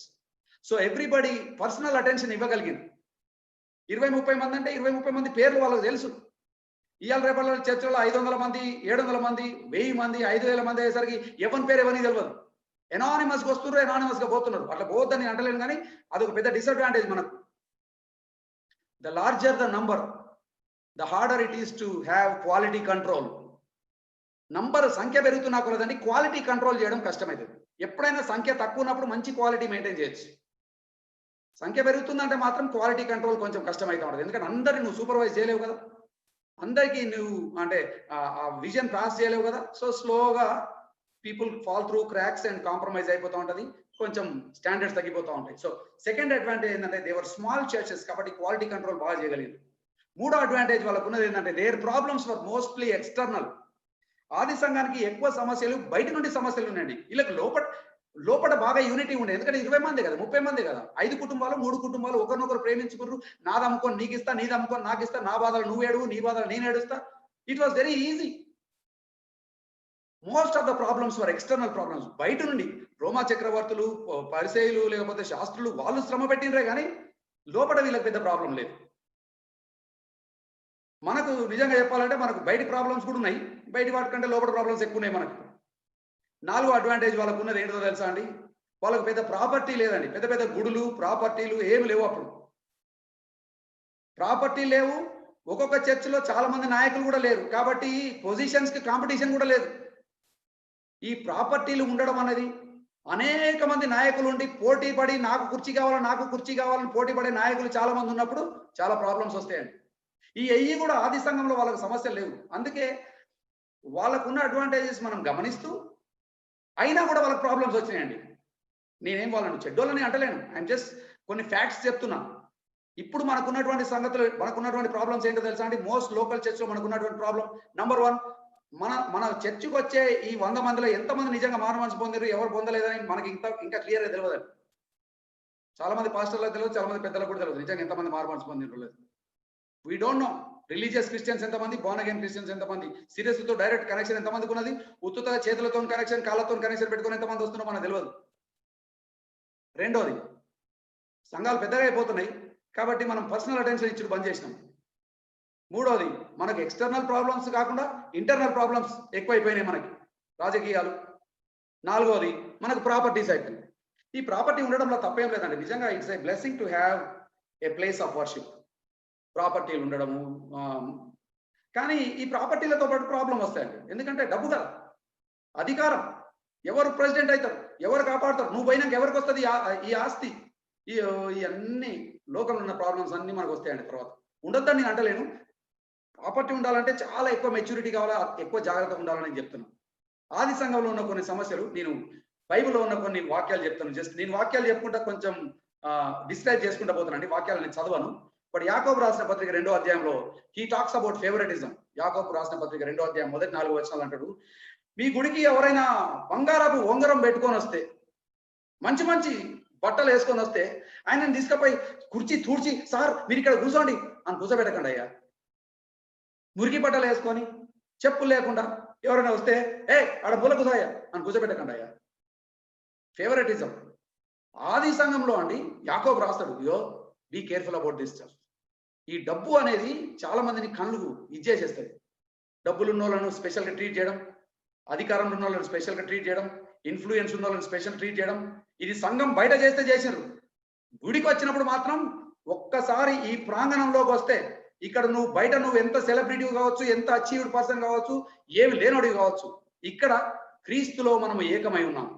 So everybody personal attention ఇవ్వగలిగింది. 20-30 మంది అంటే 20-30 మంది పేర్లు వాళ్ళకి తెలుసు. ఇవాళ రేపటి చర్చలో 500 మంది, 700 మంది, 1000 మంది, 5000 మంది అయ్యేసరికి ఎవరి పేరు ఎవరికి తెలియదు. ఎనానిమస్గా వస్తున్నారు, ఎనానిమస్గా పోతున్నారు. అట్లా పోద్దని అంటలేను, కానీ అదొక పెద్ద డిసడ్వాంటేజ్ మనకు. The larger the number, the harder it is to have quality control. సంఖ్య పెరుగుతున్నా కొలదండి క్వాలిటీ కంట్రోల్ చేయడం కష్టమవుతుంది. ఎప్పుడైనా సంఖ్య తక్కువ ఉన్నప్పుడు మంచి క్వాలిటీ మెయింటైన్ చేయొచ్చు. సంఖ్య పెరుగుతుందంటే మాత్రం క్వాలిటీ కంట్రోల్ కొంచెం కష్టమైతే ఉంటుంది. ఎందుకంటే అందరినీ నువ్వు సూపర్వైజ్ చేయలేవు కదా, అందరికీ నువ్వు అంటే ఆ విజన్ పాస్ చేయలేవు కదా. సో స్లోగా people fall through cracks and compromise అయిపోతూ ఉంటుంది, కొంచెం స్టాండర్డ్స్ తగ్గిపోతూ ఉంటాయి. సో సెకండ్ అడ్వాంటేజ్ ఏంటంటే దేవర్ స్మాల్ చర్చెస్ కాబట్టి క్వాలిటీ కంట్రోల్ బాగా చేయగలిగింది. మూడో అడ్వాంటేజ్ వాళ్ళకు ఉన్నది ఏంటంటే their problems were mostly external. ఆది సంఘానికి ఎక్కువ సమస్యలు బయట నుండి సమస్యలు ఉన్నాయండి. వీళ్ళకి లోపల బాగా యూనిటీ ఉండే. ఎందుకంటే 20 మంది కదా, 30 మంది కదా, 5 కుటుంబాలు 3 కుటుంబాలు ఒకరినొకరు ప్రేమించుకున్నారు. నాది అమ్ముకొని నీకు ఇస్తా, నీది అమ్ముకొని నాకు ఇస్తా, నా బాధలు నువ్వు ఏడువు, నీ బాధలు నేను ఏడుస్తా. It was very easy. Most of the problems were external problems. బయట నుండి రోమా చక్రవర్తులు, పరిసయ్యులు, లేకపోతే శాస్త్రులు వాళ్ళు శ్రమ పెట్టినరే కానీ లోపల వీళ్ళకి పెద్ద ప్రాబ్లం లేదు. మనకు నిజంగా చెప్పాలంటే మనకు బయట ప్రాబ్లమ్స్ కూడా ఉన్నాయి, బయట వాటికంటే లోపల ప్రాబ్లమ్స్ ఎక్కువ ఉన్నాయి మనకు. నాలుగో అడ్వాంటేజ్ వాళ్ళకు ఉన్నది ఏంటో తెలుసా అండి, వాళ్ళకు పెద్ద ప్రాపర్టీ లేదండి. పెద్ద గుడులు, ప్రాపర్టీలు ఏమి లేవు. అప్పుడు ప్రాపర్టీ లేవు. ఒక్కొక్క చర్చిలో చాలా మంది నాయకులు కూడా లేరు కాబట్టి పొజిషన్స్ కి కాంపిటీషన్ కూడా లేదు. ఈ ప్రాపర్టీలు ఉండడం అనేది అనేక మంది నాయకులు ఉండి పోటీ పడి నాకు కుర్చీ కావాలని పోటీ పడే నాయకులు చాలా మంది ఉన్నప్పుడు చాలా ప్రాబ్లమ్స్ వస్తాయండి. ఈ అయ్యి కూడా ఆది సంఘంలో వాళ్ళకి సమస్యలు లేవు. అందుకే వాళ్ళకున్న అడ్వాంటేజెస్ మనం గమనిస్తూ అయినా కూడా వాళ్ళకి ప్రాబ్లమ్స్ వచ్చినాయండి. నేనేం వాళ్ళని చెడ్డోళ్ళని అంటలేను. ఐఎమ్ జస్ట్ కొన్ని ఫ్యాక్ట్స్ చెప్తున్నా. ఇప్పుడు మనకున్నటువంటి సంగతులు, మనకున్నటువంటి ప్రాబ్లమ్స్ ఏంటో తెలుసా అండి? మోస్ట్ లోకల్ చర్చ్‌లో మనకున్నటువంటి ప్రాబ్లమ్ నంబర్ 1, మన చర్చికి వచ్చే ఈ 100 మందిలో ఎంతమంది నిజంగా మారుమనసు పొందారు, ఎవరు పొందలేదని మనకి ఇంకా క్లియర్‌గా తెలవదండి. చాలా మంది పాస్టర్లకు తెలియదు, చాలా మంది పెద్దలకు కూడా తెలియదు నిజంగా ఎంతమంది మారుమనసు పొందిండ్రో లేదు. We don't know. Religious Christians ఎంతమంది, బోర్న్ అగైన్ క్రిస్టియన్స్ ఎంతమంది, సీరియస్‌తో డైరెక్ట్ కనెక్షన్ ఎంతమందికి ఉన్నది, ఉత్తుతగా చేతులతో కనెక్షన్, కాళ్ళతో కనెక్షన్ పెట్టుకొని ఎంతమంది వస్తున్నారో మనకు తెలియదు. రెండోది, సంఘాలు పెద్దగా అయిపోతున్నాయి కాబట్టి మనం పర్సనల్ అటెన్షన్ ఇచ్చుడు బంద్ చేసినాం. మూడోది, మనకు ఎక్స్టర్నల్ ప్రాబ్లమ్స్ కాకుండా ఇంటర్నల్ ప్రాబ్లమ్స్ ఎక్కువైపోయినాయి మనకి, రాజకీయాలు. నాలుగోది, మనకు ప్రాపర్టీస్ అయిపోయింది. ఈ ప్రాపర్టీ ఉండడంలో తప్పేం లేదండి. నిజంగా it's a blessing to have a place of worship. ప్రాపర్టీలు ఉండడము, కానీ ఈ ప్రాపర్టీలతో పాటు ప్రాబ్లం వస్తాయండి. ఎందుకంటే డబ్బు కదా, అధికారం, ఎవరు ప్రెసిడెంట్ అవుతారు, ఎవరు కాపాడతారు, నువ్వు పోయినాక ఎవరికి వస్తుంది ఈ ఆస్తి, ఈ అన్ని లోకంలో ఉన్న ప్రాబ్లమ్స్ అన్ని మనకు వస్తాయండి. తర్వాత ఉండొద్దని నేను అంటలేను. ప్రాపర్టీ ఉండాలంటే చాలా ఎక్కువ మెచ్యూరిటీ కావాలా, ఎక్కువ జాగ్రత్తగా ఉండాలని నేను చెప్తున్నాను. ఆది సంఘంలో ఉన్న కొన్ని సమస్యలు, నేను బైబిల్లో ఉన్న కొన్ని వాక్యాలు చెప్తాను. జస్ట్ నేను వాక్యాలు చెప్పుకుంటా కొంచెం డిస్క్రైబ్ చేసుకుంటా పోతానండి. వాక్యాలు నేను చదవను. బట్ యాకోబు రాసిన పత్రిక 2వ అధ్యాయంలో హీ టాక్స్ అబౌట్ ఫేవరెటిజం. యాకోబు రాసిన పత్రిక 2వ అధ్యాయం మొదటి 4 వచనాలు అంటాడు, మీ గుడికి ఎవరైనా బంగారపు ఉంగరం పెట్టుకొని వస్తే, మంచి మంచి బట్టలు వేసుకొని వస్తే, ఆయనను తీసుకుపోయి కుర్చీ తూడ్చి, సార్ మీరు ఇక్కడ కూర్చోండి అని కూర్చోబెట్టకండి అయ్యా. మురికి బట్టలు వేసుకొని చెప్పులు లేకుండా ఎవరైనా వస్తే, ఆడ మూల కూర్చోయ్యా అని కూర్చోబెట్టకండి అయ్యా. ఫేవరెటిజం. ఆది సంఘంలో అండి యాకోబు రాస్తాడు, be careful about this stuff. ఈ డబ్బు అనేది చాలా మందిని కళ్ళు ఇచ్చేసేస్తుంది. డబ్బులు ఉన్న వాళ్ళను స్పెషల్గా ట్రీట్ చేయడం, అధికారంలో ఉన్న వాళ్ళని స్పెషల్గా ట్రీట్ చేయడం, ఇన్ఫ్లుయెన్స్ ఉన్న వాళ్ళని స్పెషల్ ట్రీట్ చేయడం, ఇది సంఘం బయట చేస్తే చేసినారు. గుడికి వచ్చినప్పుడు మాత్రం ఒక్కసారి ఈ ప్రాంగణంలోకి వస్తే, ఇక్కడ నువ్వు బయట నువ్వు ఎంత సెలబ్రిటీ కావచ్చు, ఎంత అచీవ్డ్ పర్సన్ కావచ్చు, ఏమి లేనోడివి కావచ్చు, ఇక్కడ క్రీస్తులో మనం ఏకమై ఉన్నాం.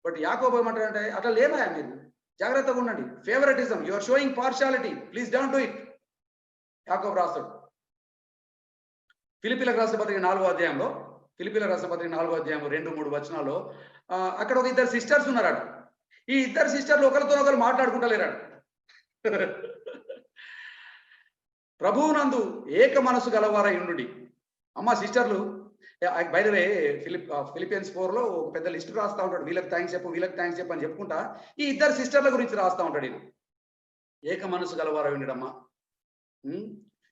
బట్ యాకోబు ఏమంటాడంటే, అట్లా లేనా మీరు, జాగ్రత్తగా ఉండండి. Favouritism, you are showing partiality, please don't do it. యాకోబు రాస్తాడు. ఫిలిప్పీలకు రాసిన పత్రిక 4వ అధ్యాయంలో, ఫిలిప్పీలకు రాసిన పత్రిక 4వ అధ్యాయం 2-3 వచనాల్లో అక్కడ ఒక ఇద్దరు సిస్టర్స్ ఉన్నారట. ఈ ఇద్దరు సిస్టర్లు ఒకరితో ఒకరు మాట్లాడుకుంటలేరాడు. ప్రభువునందు ఏక మనసు గలవారై ఉండుడి. అమ్మ సిస్టర్లు, బై ద వే ఫిలిపియన్స్ 4లో ఒక పెద్ద లిస్ట్ రాస్తా ఉంటాడు, వీళ్ళకి థ్యాంక్స్ చెప్పు, వీళ్ళకి థ్యాంక్స్ చెప్పు అని చెప్పుకుంటా ఈ ఇద్దరు సిస్టర్ల గురించి రాస్తా ఉంటాడు. ఈయన ఏక మనసు గలవారై ఉండడమ్మా.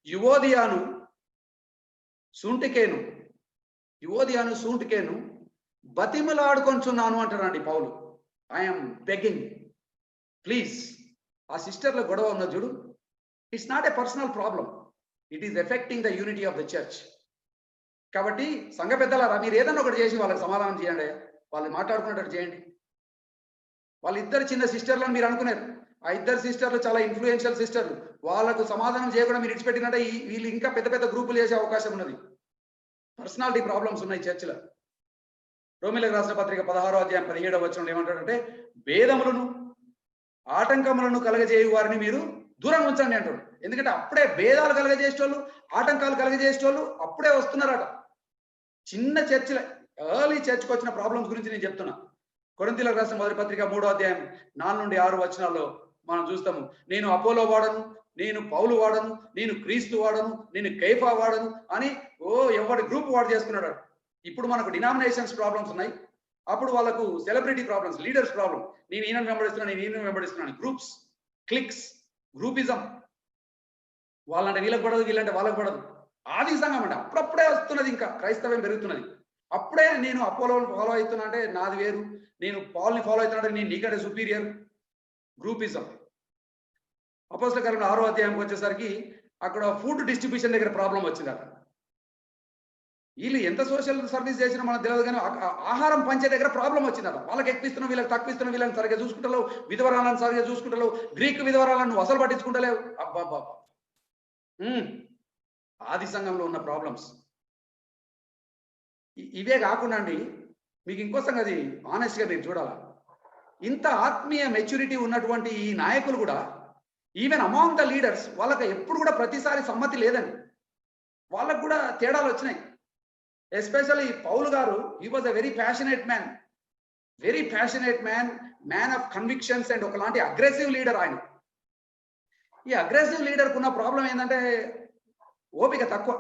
యువోదియాను సూంటికేను బతిమలాడుకొంచున్నాను అంటాడండి పౌలు. I'm begging, please. ఆ సిస్టర్ల గొడవ ఉన్న చూడు, it's not a personal problem, it is affecting the unity of the church. కాబట్టి సంఘ పెద్దలారా, మీరు ఏదన్నా ఒకటి చేసి వాళ్ళకి సమాధానం చేయండి, వాళ్ళు మాట్లాడుకునేటట్టు చేయండి. వాళ్ళిద్దరు చిన్న సిస్టర్లను మీరు అనుకున్నారు, ఆ ఇద్దరు సిస్టర్లు చాలా ఇన్ఫ్లుయెన్షియల్ సిస్టర్లు, వాళ్ళకు సమాధానం చేయకుండా మీరు ఇచ్చిపెట్టినట్టే వీళ్ళు ఇంకా పెద్ద పెద్ద గ్రూపులు చేసే అవకాశం ఉన్నది. పర్సనాలిటీ ప్రాబ్లమ్స్ ఉన్నాయి చర్చిలో. రోమీయులకు రాసిన పత్రిక 16వ అధ్యాయం 17వ వచనంలో ఏమంటాడంటే, భేదములను ఆటంకములను కలగజేయు వారిని మీరు దూరంగా ఉంచండి అంటాడు. ఎందుకంటే అప్పుడే భేదాలు కలగజేసేటోళ్ళు, ఆటంకాలు కలగజేసేటోళ్ళు అప్పుడే వస్తున్నారట. చిన్న చర్చిలో, ఎర్లీ చర్చ్కి వచ్చిన ప్రాబ్లమ్స్ గురించి నేను చెప్తున్నా. కొరింథీయులకు రాసిన మొదటి పత్రిక 3వ అధ్యాయం 4-6 వచనాల్లో మనం చూస్తాము, నేను అపోలో వాడను, నేను పౌలు వాడను, నేను క్రీస్తు వాడను, నేను కైఫా వాడను అని ఎవరి గ్రూప్ వాడు చేసుకున్నాడు. ఇప్పుడు మనకు డినామినేషన్స్ ప్రాబ్లమ్స్ ఉన్నాయి, అప్పుడు వాళ్ళకు సెలబ్రిటీ ప్రాబ్లమ్స్, లీడర్స్ ప్రాబ్లం. నేను ఈయన వెంబడిస్తున్నాను, గ్రూప్స్, క్లిక్స్, గ్రూపిజం. వాళ్ళంటే వీళ్ళకి పడదు, వీళ్ళంటే వాళ్ళకి పడదు. ఆది సంఘం అంటే అప్పుడప్పుడే వస్తున్నది, ఇంకా క్రైస్తవం పెరుగుతున్నది. అప్పుడే నేను అపోలోని ఫాలో అవుతున్నా అంటే నాది వేరు, నేను పాల్ని ఫాలో అవుతున్నా అంటే నేను నీకంటే సుపీరియర్. గ్రూపిజం. అపోస్తల కార్యములు 6వ అధ్యాయంకి వచ్చేసరికి అక్కడ ఫుడ్ డిస్ట్రిబ్యూషన్ దగ్గర ప్రాబ్లం వచ్చింది. అక్కడ వీళ్ళు ఎంత సోషల్ సర్వీస్ చేసినా మనకు తెలియదు, కానీ ఆహారం పంచే దగ్గర ప్రాబ్లం వచ్చిందట. వాళ్ళకి ఎక్కువిస్తున్నాం, వీళ్ళకి తక్కువ ఇస్తున్నాం, వీళ్ళని సరిగ్గా చూసుకుంటలేవు, విధవరాలను సరిగ్గా చూసుకుంటలేవు, గ్రీక్ విధవరాలను నువ్వు అసలు పట్టించుకుంటలేవు. అబ్బాబ్బా, ఆది సంఘంలో ఉన్న ప్రాబ్లమ్స్ ఇవే కాకుండా అండి, మీకు ఇంకో సంగతి ఆనెస్ట్గా మీరు చూడాలా, ఇంత ఆత్మీయ మెచ్యూరిటీ ఉన్నటువంటి ఈ నాయకులు కూడా, ఈవెన్ అమాంగ్ ద లీడర్స్, వాళ్ళకి ఎప్పుడు కూడా ప్రతిసారి సమ్మతి లేదండి. వాళ్ళకు కూడా తేడాలు వచ్చినాయి. ఎస్పెషల్లీ పౌలు గారు, he was a very passionate man of convictions and ఒకలాంటి అగ్రెసివ్ లీడర్ ఆయన. ఈ అగ్రెసివ్ లీడర్కు ఉన్న ప్రాబ్లం ఏంటంటే ఓపిక తక్కువ.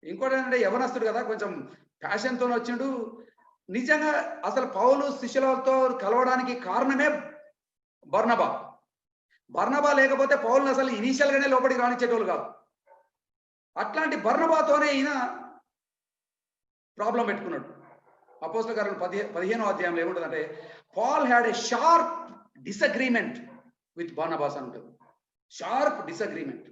ఇంకోటి ఏంటంటే యవనస్తుడు కదా, కొంచెం ప్యాషన్తో వచ్చిండు. నిజంగా అసలు పౌలు శిష్యులతో కలవడానికి కారణమే బర్నబా లేకపోతే పౌలుని అసలు ఇనీషియల్ గానే లోపలికి రానిచ్చేటోళ్ళు కాదు. అట్లాంటి బర్నబాతోనే ఈయన ప్రాబ్లం పెట్టుకున్నాడు. అపోస్తల కార్యాలు 15వ అధ్యాయంలో ఏముంటుందంటే, Paul had a sharp disagreement with Barnabas అని ఉంటుంది. Sharp disagreement.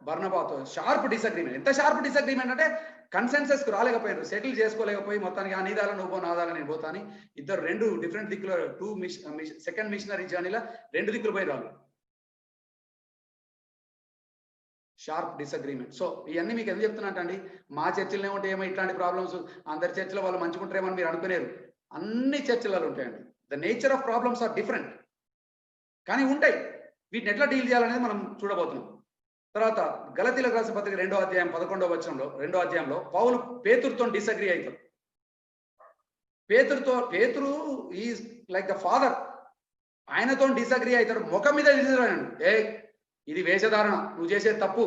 బర్నబాతో షార్ప్ డిసగ్రీమెంట్. ఎంత షార్ప్ డిసగ్రీమెంట్ అంటే కన్సెన్సస్ కు రాలేకపోయారు, సెటిల్ చేసుకోలేకపోయి మొత్తానికి ఆ నీదాల నువ్వు పో నాదాల నేను పోతా అని ఇద్దరు రెండు డిఫరెంట్ దిక్కులు, సెకండ్ మిషనరీ జర్నీలో రెండు దిక్కులు పోయి రాళ్ళు. షార్ప్ డిసగ్రీమెంట్. సో ఇవన్నీ మీకు ఎందుకు చెప్తున్నా అండి, మా చర్చలు ఏమంటే ఏమో ఇట్లాంటి ప్రాబ్లమ్స్ అందరి చర్చలో వాళ్ళు మంచుకుంటారేమని మీరు అనుకునేరు. అన్ని చర్చలలో ఉంటాయండి. The nature of problems are different, కానీ ఉంటాయి. వీటిని ఎట్లా డీల్ చేయాలనేది మనం చూడబోతున్నాం. తర్వాత గలతీలకు రాసిన పత్రిక 2వ అధ్యాయం 11వ వచనంలో, 2వ అధ్యాయంలో పౌలు పేతురుతో డిసగ్రీ అవుతాడు. పేతురు ఈజ్ లైక్ ద ఫాదర్, ఆయనతో డిసగ్రీ అవుతాడు. ముఖం మీద తిడతాడు, ఇది వేషధారణ, నువ్వు చేసేది తప్పు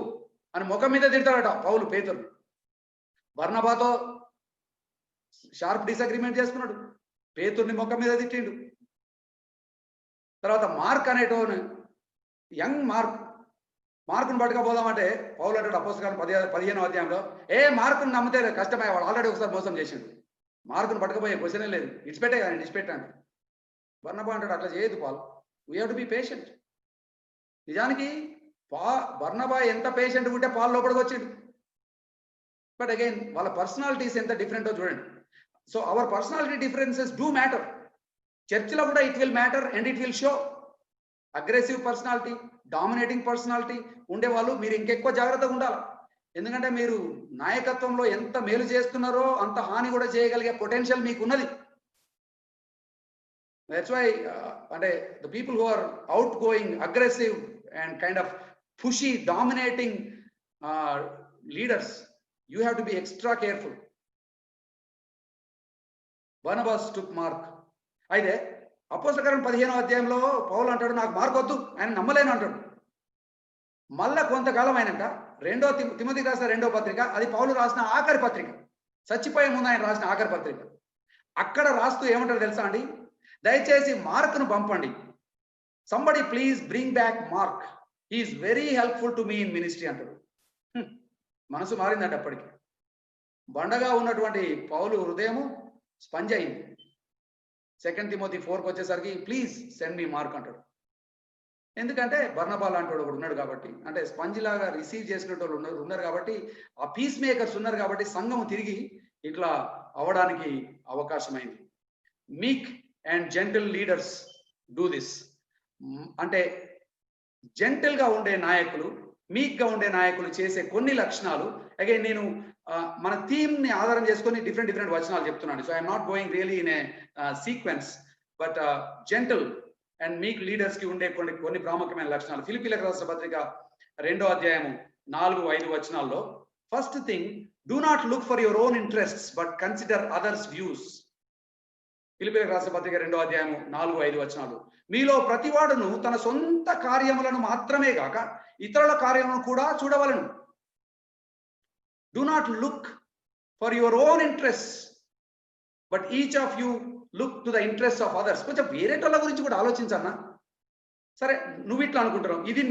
అని ముఖం మీద తిడతాడట పౌలు పేతురు. బర్నబాతో షార్ప్ డిసగ్రీమెంట్ చేసుకున్నాడు, పేతుర్ని ముఖం మీద తిట్టిండు. తర్వాత మార్క్ అనేటోని, యంగ్ మార్కును పట్టుకపోదామంటే పౌలు అంటాడు అపోస్తల కార్యం 15వ అధ్యాయంలో, మార్కును నమ్మితే కష్టమే, వాడు ఆల్రెడీ ఒకసారి మోసం చేసిండు, మార్కును పట్టుకపోయే క్వశ్చనే లేదు, ఇడిచిపెట్టే కానీ ఇడిచిపెట్టాను. బర్నబా అంటాడు అట్లా చేయదు Paul, we have to be patient. నిజానికి బర్నబా ఎంత పేషెంట్ ఉంటే పాల్ లోపలికి వచ్చిండు. బట్ అగైన్ వాళ్ళ పర్సనాలిటీస్ ఎంత డిఫరెంటో చూడండి. So our personality differences do matter. చర్చిలో కూడా it will matter and it will show. Aggressive personality, dominating personality ఉండేవాళ్ళు మీరు ఇంకెక్కువ జాగ్రత్తగా ఉండాలి. ఎందుకంటే మీరు నాయకత్వంలో ఎంత మేలు చేస్తున్నారో అంత హాని కూడా చేయగలిగే పొటెన్షియల్ మీకు ఉన్నది. దట్స్ వై అంటే the people who are out going, aggressive and kind of pushy, dominating leaders, you have to be extra careful. Barnabas took Mark. అయితే అపోస్తల కార్యం 15వ అధ్యాయంలో పౌలు అంటాడు, నాకు మార్క్ వద్దు, ఆయన నమ్మలేను అంటాడు. మళ్ళా కొంతకాలం అయినాక తిమోతికి రాసిన 2వ పత్రిక, అది పౌలు రాసిన ఆఖరి పత్రిక, చచ్చిపోయే ముందు ఆయన రాసిన ఆఖరి పత్రిక. అక్కడ రాస్తూ ఏమంటారు తెలుసా అండి, దయచేసి మార్క్ను పంపండి, somebody please bring back Mark, he's very helpful to me in ministry అంటాడు. మనసు మారిందండి. అప్పటికి బండగా ఉన్నటువంటి పౌలు హృదయము స్పంజ్ అయింది. 2 తిమోతి 4కి వచ్చేసరికి ప్లీజ్ సెండ్ మీ మార్క్ అంటాడు. ఎందుకంటే బర్నబా లాంటి వాడు ఒకడు ఉన్నాడు కాబట్టి, అంటే స్పంజ్ లాగా రిసీవ్ చేసినట్టు వాళ్ళు ఉన్నారు కాబట్టి, ఆ పీస్ మేకర్స్ ఉన్నారు కాబట్టి సంఘం తిరిగి ఇట్లా అవడానికి అవకాశమైంది. Meek and gentle leaders do this. అంటే జెంటిల్ గా ఉండే నాయకులు, మీక్ గా ఉండే నాయకులు చేసే కొన్ని లక్షణాలు. అగైన్ నేను మన థీమ్ ని ఆధారం చేసుకొని డిఫరెంట్ వచనాలు చెప్తున్నాను. So I'm not going really in a sequence, but gentle and మీక్ లీడర్స్ కి ఉండే కొన్ని ప్రాముఖ్యమైన లక్షణాలు. ఫిలిప్పీలకు రాసిన పత్రిక 2వ అధ్యాయము 4-5 వచనాల్లో, first thing, do not look for your own interests but consider others views. ఫిలిప్పీలకు రాసిన పత్రిక 2వ అధ్యాయము 4-5 వచనాలు, మీలో ప్రతివాడును తన సొంత కార్యములను మాత్రమే కాక ఇతరుల కార్యములను కూడా చూడవలను. Do not look for your own interests, but each of you look to the interests of others. కొంచెం వేరేటోళ్ళ గురించి కూడా ఆలోచించన్నా. సరే నువ్వు ఇట్లా అనుకుంటున్నావు, ఇది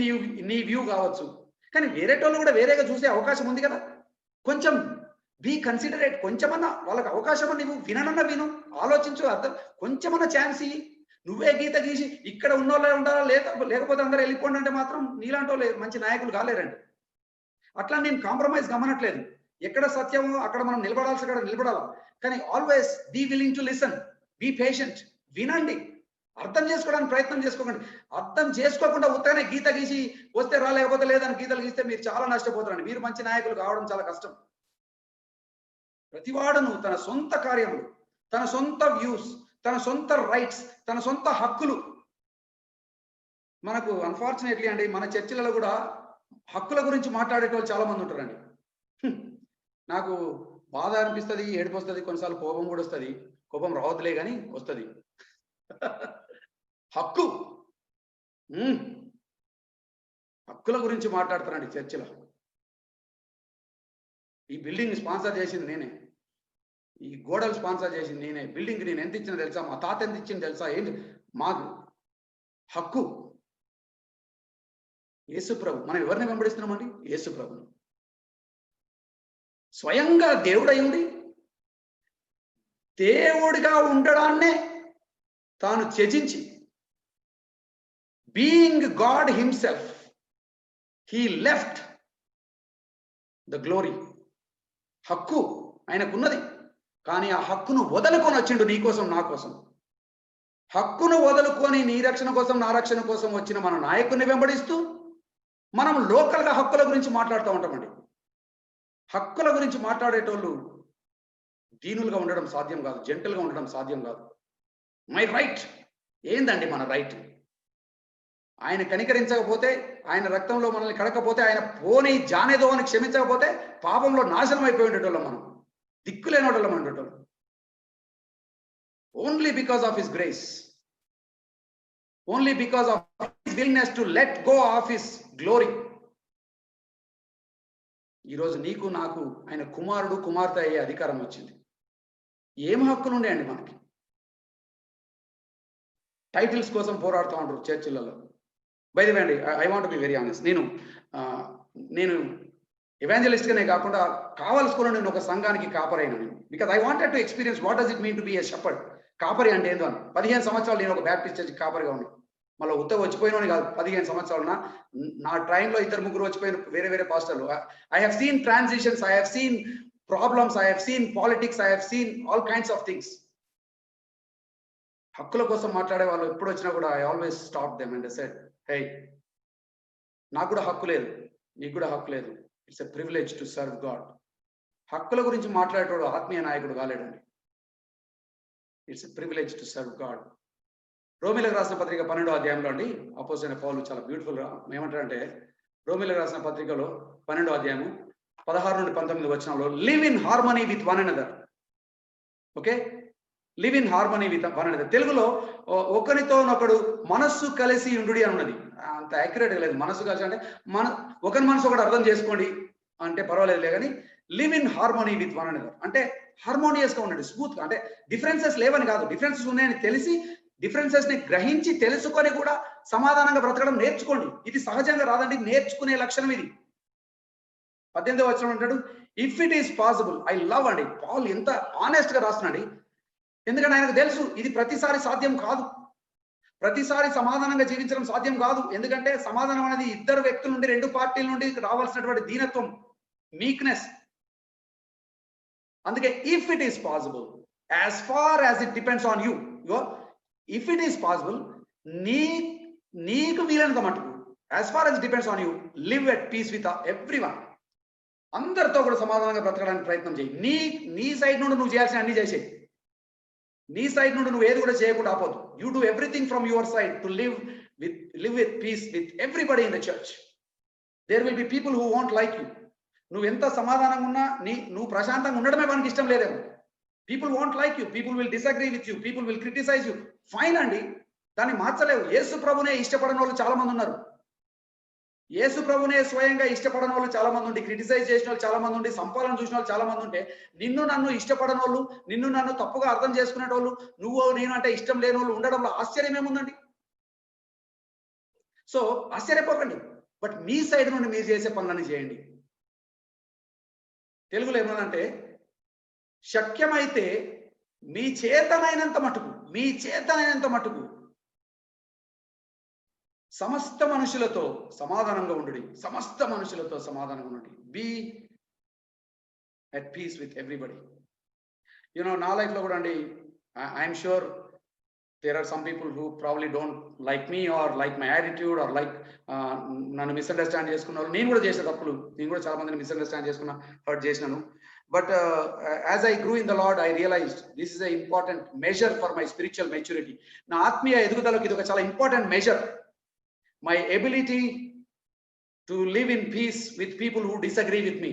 నీ వ్యూ కావచ్చు, కానీ వేరేటోళ్ళు కూడా వేరేగా చూసే అవకాశం ఉంది కదా. కొంచెం బీ కన్సిడరేట్. కొంచెమన్నా వాళ్ళకి అవకాశం నీవు విననన్నా విను, ఆలోచించు, అర్థం కొంచెమన్నా ఛాన్స్ ఇయ్యి. నువ్వే గీత గీసి ఇక్కడ ఉన్నోళ్ళే ఉండాలా, లేకపోతే అందరూ వెళ్ళిపోండి అంటే మాత్రం నీలాంటి వాళ్ళు మంచి నాయకులు కాలేరండి. అట్లా నేను కాంప్రమైజ్ గమనట్లేదు. ఎక్కడ సత్యమో అక్కడ మనం నిలబడాల్సి అక్కడ నిలబడాలి. కానీ always be willing to listen, be patient. వినండి, అర్థం చేసుకోవడానికి ప్రయత్నం చేసుకోకండి. అర్థం చేసుకోకుండా ఉత్తగానే గీత గీసి వస్తే రా, లేకపోతే లేదని గీతలు గీస్తే మీరు చాలా నష్టపోతారండి. మీరు మంచి నాయకులు కావడం చాలా కష్టం. ప్రతివాడును తన సొంత కార్యములు, తన సొంత వ్యూస్, తన సొంత రైట్స్, తన సొంత హక్కులు. మనకు అన్ఫార్చునేట్లీ అండి మన చర్చిలలో కూడా హక్కుల గురించి మాట్లాడేటోళ్ళు చాలా మంది ఉంటారండి. నాకు బాధ అనిపిస్తుంది, ఏడుపు వస్తుంది, కొన్నిసార్లు కోపం కూడా వస్తుంది. కోపం రావద్దులే కానీ వస్తుంది. హక్కు, హక్కుల గురించి మాట్లాడుతున్నాడు చర్చిలో. ఈ బిల్డింగ్ స్పాన్సర్ చేసింది నేనే, ఈ గోడలు స్పాన్సర్ చేసింది నేనే, బిల్డింగ్ నేను ఎంత ఇచ్చినా తెలుసా, మా తాత ఎంత ఇచ్చింది తెలుసా, ఏంటి మాకు హక్కు. యేసుప్రభు, మనం ఎవరిని వెంబడిస్తున్నామండి? యేసుప్రభుని. స్వయంగా దేవుడై ఉండి దేవుడిగా ఉండడాన్నే తాను త్యజించి, being God himself, he left the glory. హక్కు ఆయనకున్నది, కానీ ఆ హక్కును వదులుకొని వచ్చిండు నీ కోసం, నా కోసం. హక్కును వదులుకొని నీ రక్షణ కోసం, నా రక్షణ కోసం వచ్చిన మన నాయకుడిని వెంబడిస్తూ మనం లోకల్గా హక్కుల గురించి మాట్లాడుతూ ఉంటామండి. హక్కుల గురించి మాట్లాడేటోళ్ళు దీనులుగా ఉండడం సాధ్యం కాదు, జెంటల్గా ఉండడం సాధ్యం కాదు. మై రైట్ ఏందండి మన రైట్? ఆయన కనికరించకపోతే, ఆయన రక్తంలో మనల్ని కడకపోతే, ఆయన పోనీ జానేదో అని క్షమించకపోతే పాపంలో నాశనం అయిపోయేటోళ్ళం, మనం దిక్కులేనోళ్ళం ఉండేటోళ్ళం. Only because of his grace, only because of his willingness to let go of his glory. ఈరోజు నీకు నాకు ఆయన కుమారుడు కుమార్తె అయ్యే అధికారం వచ్చింది. ఏం హక్కులు ఉన్నాయండి మనకి? టైటిల్స్ కోసం పోరాడుతూ ఉంటారు చర్చిలలో. బై ది వే అండి, I want be very honest, నేను ఎవాంజలిస్ట్గానే కాకుండా కావాల్సుకున్న నేను ఒక సంఘానికి కాపరైనా నేను. Because I wanted to experience what does it mean to be a shepherd. కాపరి అంటే ఏందో అని. 15 సంవత్సరాలు నేను ఒక బ్యాప్టిస్ట్ చర్చి కాపరిగా ఉన్నాను. మళ్ళీ ఉత్తగా వచ్చిపోయినని కాదు, 15 సంవత్సరాలు నా ట్రైన్లో 2-3 వచ్చిపోయిన వేరే వేరే పాస్టర్లు. I have seen transitions, I have seen problems, I have seen politics, I have seen all kinds of things. హక్కుల కోసం మాట్లాడే వాళ్ళు ఎప్పుడు వచ్చినా కూడా I always stop them and said, hey, నాకు కూడా హక్కు లేదు, నీకు కూడా హక్కు లేదు. It's a privilege to serve God. హక్కుల గురించి మాట్లాడేటోడు ఆత్మీయ నాయకుడు కాలేడండి. It's a privilege to serve God. రోమిలకు రాసిన పత్రిక 12వ అధ్యాయంలో అండి అపోజిట్ పౌలు చాలా బ్యూటిఫుల్గా ఏమంటారంటే, రోమిలకు రాసిన పత్రికలో 12వ అధ్యాయము 16 నుండి 19 వచనంలో, live in harmony with one another. Okay, live in harmony with one another. తెలుగులో ఒకరితోనొకడు మనస్సు కలిసి ఉండుడి అని ఉన్నది. అంత యాక్యురేట్ లేదు. మనస్సు కలిసి అంటే ఒకరి మనసు ఒకటి అర్థం చేసుకోండి అంటే పర్వాలేదులే, కానీ live in harmony with one another అంటే హార్మోనియస్ గా ఉండండి, స్మూత్ గా. అంటే డిఫరెన్సెస్ లేవని కాదు, డిఫరెన్సెస్ ఉన్నాయని తెలిసి, డిఫరెన్సెస్ ని గ్రహించి తెలుసుకొని కూడా సమాధానంగా బ్రతకడం నేర్చుకోండి. ఇది సహజంగా రాదండి, నేర్చుకునే లక్షణం ఇది. 18వ వచనం అంటాడు, if it is possible. I love అండి, పాల్ ఎంత ఆనెస్ట్ గా రాస్తున్నాడు. ఎందుకంటే ఆయనకు తెలుసు ఇది ప్రతిసారి సాధ్యం కాదు, ప్రతిసారి సమాధానంగా జీవించడం సాధ్యం కాదు. ఎందుకంటే సమాధానం అనేది ఇద్దరు వ్యక్తుల నుండి, 2 పార్టీల నుండి రావాల్సినటువంటి దీనత్వం, మీక్నెస్. అందుకే if it is possible, as far as it depends on you, if it is possible, నీకు వీలైనంత మటుకు, as far as depends on you, live at peace with everyone. అందరితో కూడా సమాధానంగా బ్రతకడానికి ప్రయత్నం చేయి. నీ సైడ్ నుండి నువ్వు చేయాల్సిన అన్ని చేసేయి. నీ సైడ్ నుండి నువ్వు ఏది కూడా చేయకుండా ఆపోదు. You do everything from your side to live with peace with everybody in the church. There will be people who want like you. నువ్వు ఎంత సమాధానంగా ఉన్నా, నువ్వు ప్రశాంతంగా ఉండడమే మనకి ఇష్టం లేదేమో. People won't like you, people will disagree with you, people will criticize you. Fine అండి, దాన్ని మార్చలేవు. యేసు ప్రభునే ఇష్టపడని వాళ్ళు చాలా మంది ఉన్నారు. యేసు ప్రభునే స్వయంగా ఇష్టపడని వాళ్ళు చాలా మంది ఉండి, క్రిటిసైజ్ చేసిన వాళ్ళు చాలా మంది ఉండి, సంపాదన చూసిన వాళ్ళు చాలా మంది ఉంటే, నిన్ను నన్ను ఇష్టపడని వాళ్ళు, నిన్ను నన్ను తప్పుగా అర్థం చేసుకునేటోళ్ళు, నువ్వు నేను అంటే ఇష్టం లేని వాళ్ళు ఉండడంలో ఆశ్చర్యం ఏముందండి? సో ఆశ్చర్యపోకండి, బట్ మీ సైడ్ నుండి మీరు చేసే పనులన్నీ చేయండి. తెలుగులో ఏమనంటే, శక్యమైతే మీ చేతనైనంత మటుకు సమస్త మనుషులతో సమాధానంగా ఉండండి. Be at peace with everybody. నా లైఫ్లో కూడా అండి, I'm sure there are some people who probably don't like me or like my attitude or like nanu misunderstand cheskunnaru. నేను కూడా చేసే తప్పులు, నేను కూడా చాలా మందిని మిస్అండర్స్టాండ్ చేసుకున్నా, హర్ట్ చేసినాను. But as I grew in the Lord, I realized this is an important measure for my spiritual maturity. నా ఆత్మీయ ఎదుగుదలకు ఇది ఒక చాలా important measure. My ability to live in peace with people who disagree with me.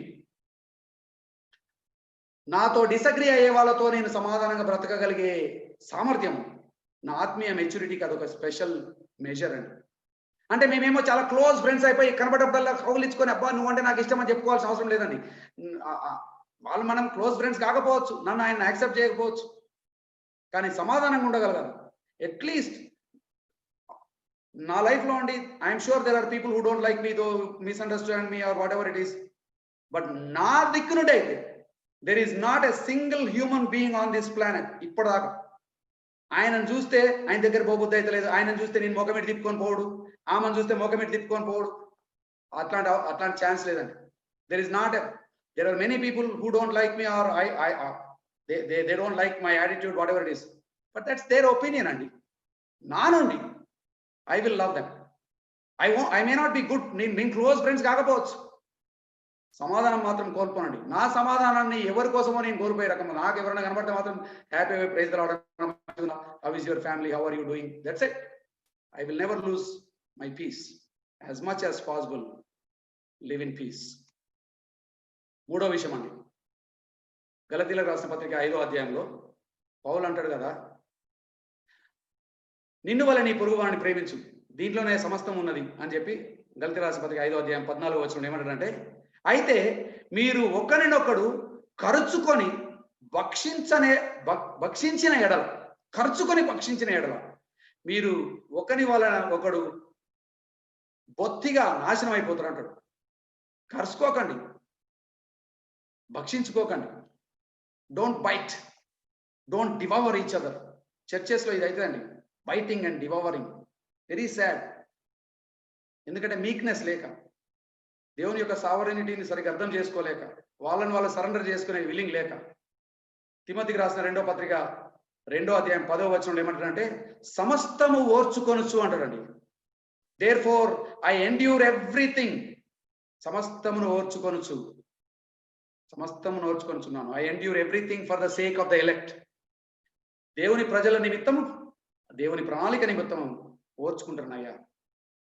నాతో డిసగ్రీ అయ్యే వాళ్ళతో నేను సమాధానంగా బ్రతకగలిగే సామర్థ్యం నా ఆత్మీయ మెచ్యూరిటీకి అదొక స్పెషల్ మెజర్ అండి. అంటే మేమేమో చాలా క్లోజ్ ఫ్రెండ్స్ అయిపోయి కనబడేప్పుడల్లా కౌగిలించుకొని అబ్బా నువ్వంటే నాకు ఇష్టం అని చెప్పుకోవాల్సిన అవసరం లేదండి. వాళ్ళు మనం క్లోజ్ ఫ్రెండ్స్ కాకపోవచ్చు, నన్ను ఆయన యాక్సెప్ట్ చేయకపోవచ్చు, కానీ సమాధానంగా ఉండగలగాలి. అట్లీస్ట్ నా లైఫ్లో అండి I'm sure there are people who don't like me, though misunderstand me or whatever it is, but నా దిక్కు నుండి అయితే there is not a single human being on this planet ఇప్పటిదాకా ఆయనను చూస్తే ఆయన దగ్గర పోబుద్ది అయితే లేదు, ఆయనను చూస్తే నేను మొఖమెట్టి తిప్పుకొని పోడు, ఆమెను చూస్తే మొఖమెట్టి తిప్పుకొని పోడు, అట్లాంటి ఛాన్స్ లేదండి. There is not there are many people who don't like me or they don't like my attitude whatever it is, but that's their opinion అండి. నా నుండి I will love them. I may not be good, నేను క్లోజ్ ఫ్రెండ్స్ కాకపోవచ్చు, సమాధానం మాత్రం కోల్పోనండి. నా సమాధానాన్ని ఎవరి కోసమో నేను కోల్పోయే రకం. నాకు ఎవరైనా కనబడితే మాత్రం హ్యాపీ ప్రైజ్ రావడం, how is your family, how are you doing, that's it. I will never lose my peace. As much as possible live in peace. మూడో విషయం అండి, గలతీలకు రాసిన పత్రిక 5వ అధ్యాయంలో పౌలు అంటాడు కదా, నిన్ను వల్ల నీ పొరుగు వారిని ప్రేమించు, దీంట్లోనే సమస్తం ఉన్నది అని చెప్పి గలతీ రాసిన పత్రిక 5వ అధ్యాయం 14వ వచనం ఏమంటాడంటే, అయితే మీరు ఒకరినొకడు ఖర్చుకొని భక్షించిన ఎడల, ఖర్చుకొని భక్షించిన ఎడల మీరు ఒకని వలన ఒకడు బొత్తిగా నాశనం అయిపోతారు అంటాడు. ఖర్చుకోకండి, భక్షించుకోకండి, don't bite, don't devour each other. చర్చెస్లో ఇది అవుతుందండి, biting and devouring. Very sad. ఎందుకంటే మీక్నెస్ లేక, దేవుని యొక్క సావరెనిటీని సరిగ్గా అర్థం చేసుకోలేక, వాళ్ళని వాళ్ళు సరెండర్ చేసుకునే విల్లింగ్ లేక. తిమోతికి రాసిన 2వ పత్రిక 2వ అధ్యాయం 10వ వచనంలో ఏమంటాడంటే, సమస్తము ఓర్చుకొనుచు అంటాడండి. Therefore I endure everything. సమస్తమును ఓర్చుకొనుచున్నాను. I endure everything for the sake of the elect. దేవుని ప్రజల నిమిత్తము, దేవుని ప్రణాళిక నిమిత్తము ఓర్చుకుంటున్నాయ్యా.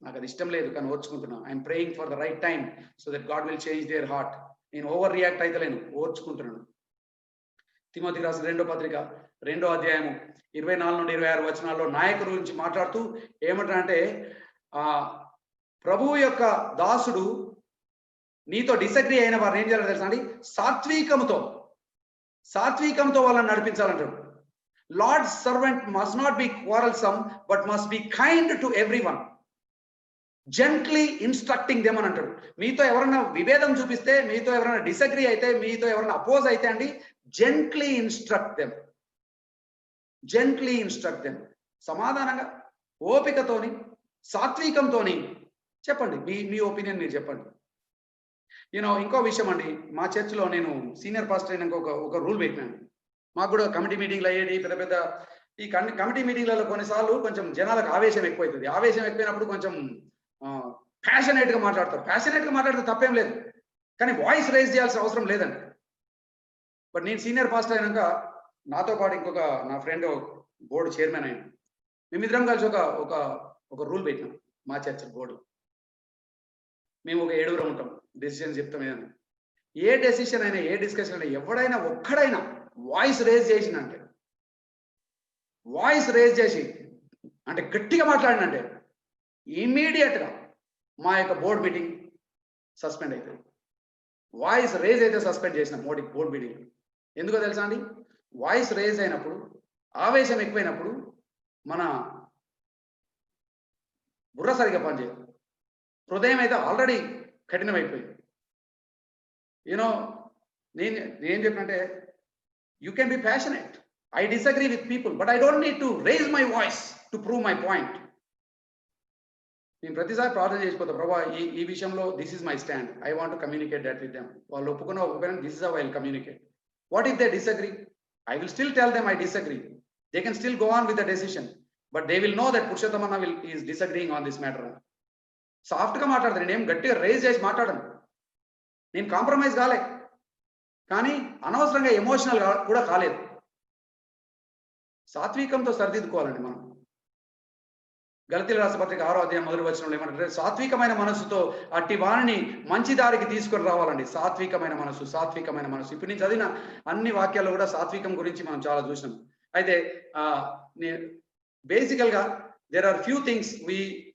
నాకు అది ఇష్టం లేదు కానీ ఓర్చుకుంటున్నాను. I'm praying for the right time so that God will change their heart. నేను ఓవర్ రియాక్ట్ అయితలేను, ఓర్చుకుంటున్నాను. తిమోతికి రాసిన 2వ పత్రిక 2వ అధ్యాయము 24 నుండి 26 వచనాల్లో నాయకుల గురించి మాట్లాడుతూ ఏమంటారంటే, ప్రభువు యొక్క దాసుడు నీతో డిసగ్రీ అయిన వారిని ఏం చేయాలో తెలుసా అండి, సాత్వికంతో వాళ్ళని నడిపించాలంటాడు. Lord's servant must not be quarrelsome but must be kind to everyone, gently instructing them అని అంటాడు. మీతో ఎవరైనా విభేదం చూపిస్తే, మీతో ఎవరైనా డిసగ్రీ అయితే, మీతో ఎవరైనా అపోజ్ అయితే అండి, జెంట్లీ ఇన్స్ట్రక్ట్ దెమ్. సమాధానంగా, ఓపికతోని, సాత్వికంతోని చెప్పండి. మీ ఒపీనియన్ మీరు చెప్పండి. ఇంకో విషయం అండి, మా చర్చిలో నేను సీనియర్ పాస్టర్ అయినాక ఒక రూల్ పెట్టినాను. మాకు కూడా కమిటీ మీటింగ్లు అయ్యేది, పెద్ద ఈ కమిటీ మీటింగ్లలో కొన్నిసార్లు కొంచెం జనాలకు ఆవేశం ఎక్కువైతుంది. ఆవేశం ఎక్కువైనప్పుడు కొంచెం ప్యాషనేట్గా మాట్లాడతారు. ప్యాషనేట్గా మాట్లాడితే తప్పేం లేదు, కానీ వాయిస్ రైజ్ చేయాల్సిన అవసరం లేదండి. బట్ నేను సీనియర్ పాస్టర్ అయినాక నాతో పాటు ఇంకొక నా ఫ్రెండ్ బోర్డు చైర్మన్ అయినా, మేమిద్దరం కలిసి ఒక రూల్ పెట్టినాం మా చర్చ్ బోర్డు. మేము ఒక 7 ఉంటాం, డెసిషన్ చెప్తాం. ఏదైనా ఏ డెసిషన్ అయినా, ఏ డిస్కషన్ అయినా, ఎవడైనా ఒక్కడైనా వాయిస్ రేజ్ చేసి అంటే గట్టిగా మాట్లాడినంటే ఇమీడియట్గా మా యొక్క బోర్డు మీటింగ్ సస్పెండ్ అవుతుంది. వాయిస్ రేజ్ అయితే సస్పెండ్ చేసిన బోర్డు మీటింగ్. ఎందుకో తెలుసా అండి, వాయిస్ రేజ్ అయినప్పుడు, ఆవేశం ఎక్కువైనప్పుడు మన బుర్ర సరిగా పనిచేయదు, హృదయం అయితే ఆల్రెడీ కఠినమైపోయింది. నేనేం చెప్పినంటే, you can be passionate. I disagree with people, but I don't need to raise my voice to prove my point. నేను ప్రతిసారి ప్రార్థన చేసిపోతా, ప్రభా ఈ విషయంలో this is my stand, I want to communicate that with them. వాళ్ళు ఒప్పుకున్న this is how I will communicate. What if they disagree? I will still tell them I disagree. They can still go on with the decision, but they will know that Purushottamana is disagreeing on this matter. సాఫ్ట్గా మాట్లాడతాను, నేనేం గట్టిగా రేజ్ చేసి మాట్లాడను, నేను కాంప్రమైజ్ కాలే, కానీ అనవసరంగా ఎమోషనల్ కూడా కాలేదు. సాత్వికంతో సరిదిద్దుకోవాలండి మనం. గలతీయుల రాసిన పత్రిక 6వ అధ్యాయం మొదటి వచనంలో ఏమంటారు? సాత్వికమైన మనస్సుతో అట్టి వారిని మంచి దారికి తీసుకొని రావాలండి. సాత్వికమైన మనసు, సాత్వికమైన మనసు. ఇప్పుడు నేను చదివిన అన్ని వాక్యాల్లో కూడా సాత్వికం గురించి మనం చాలా చూసినాం. అయితే బేసికల్ గా there are few things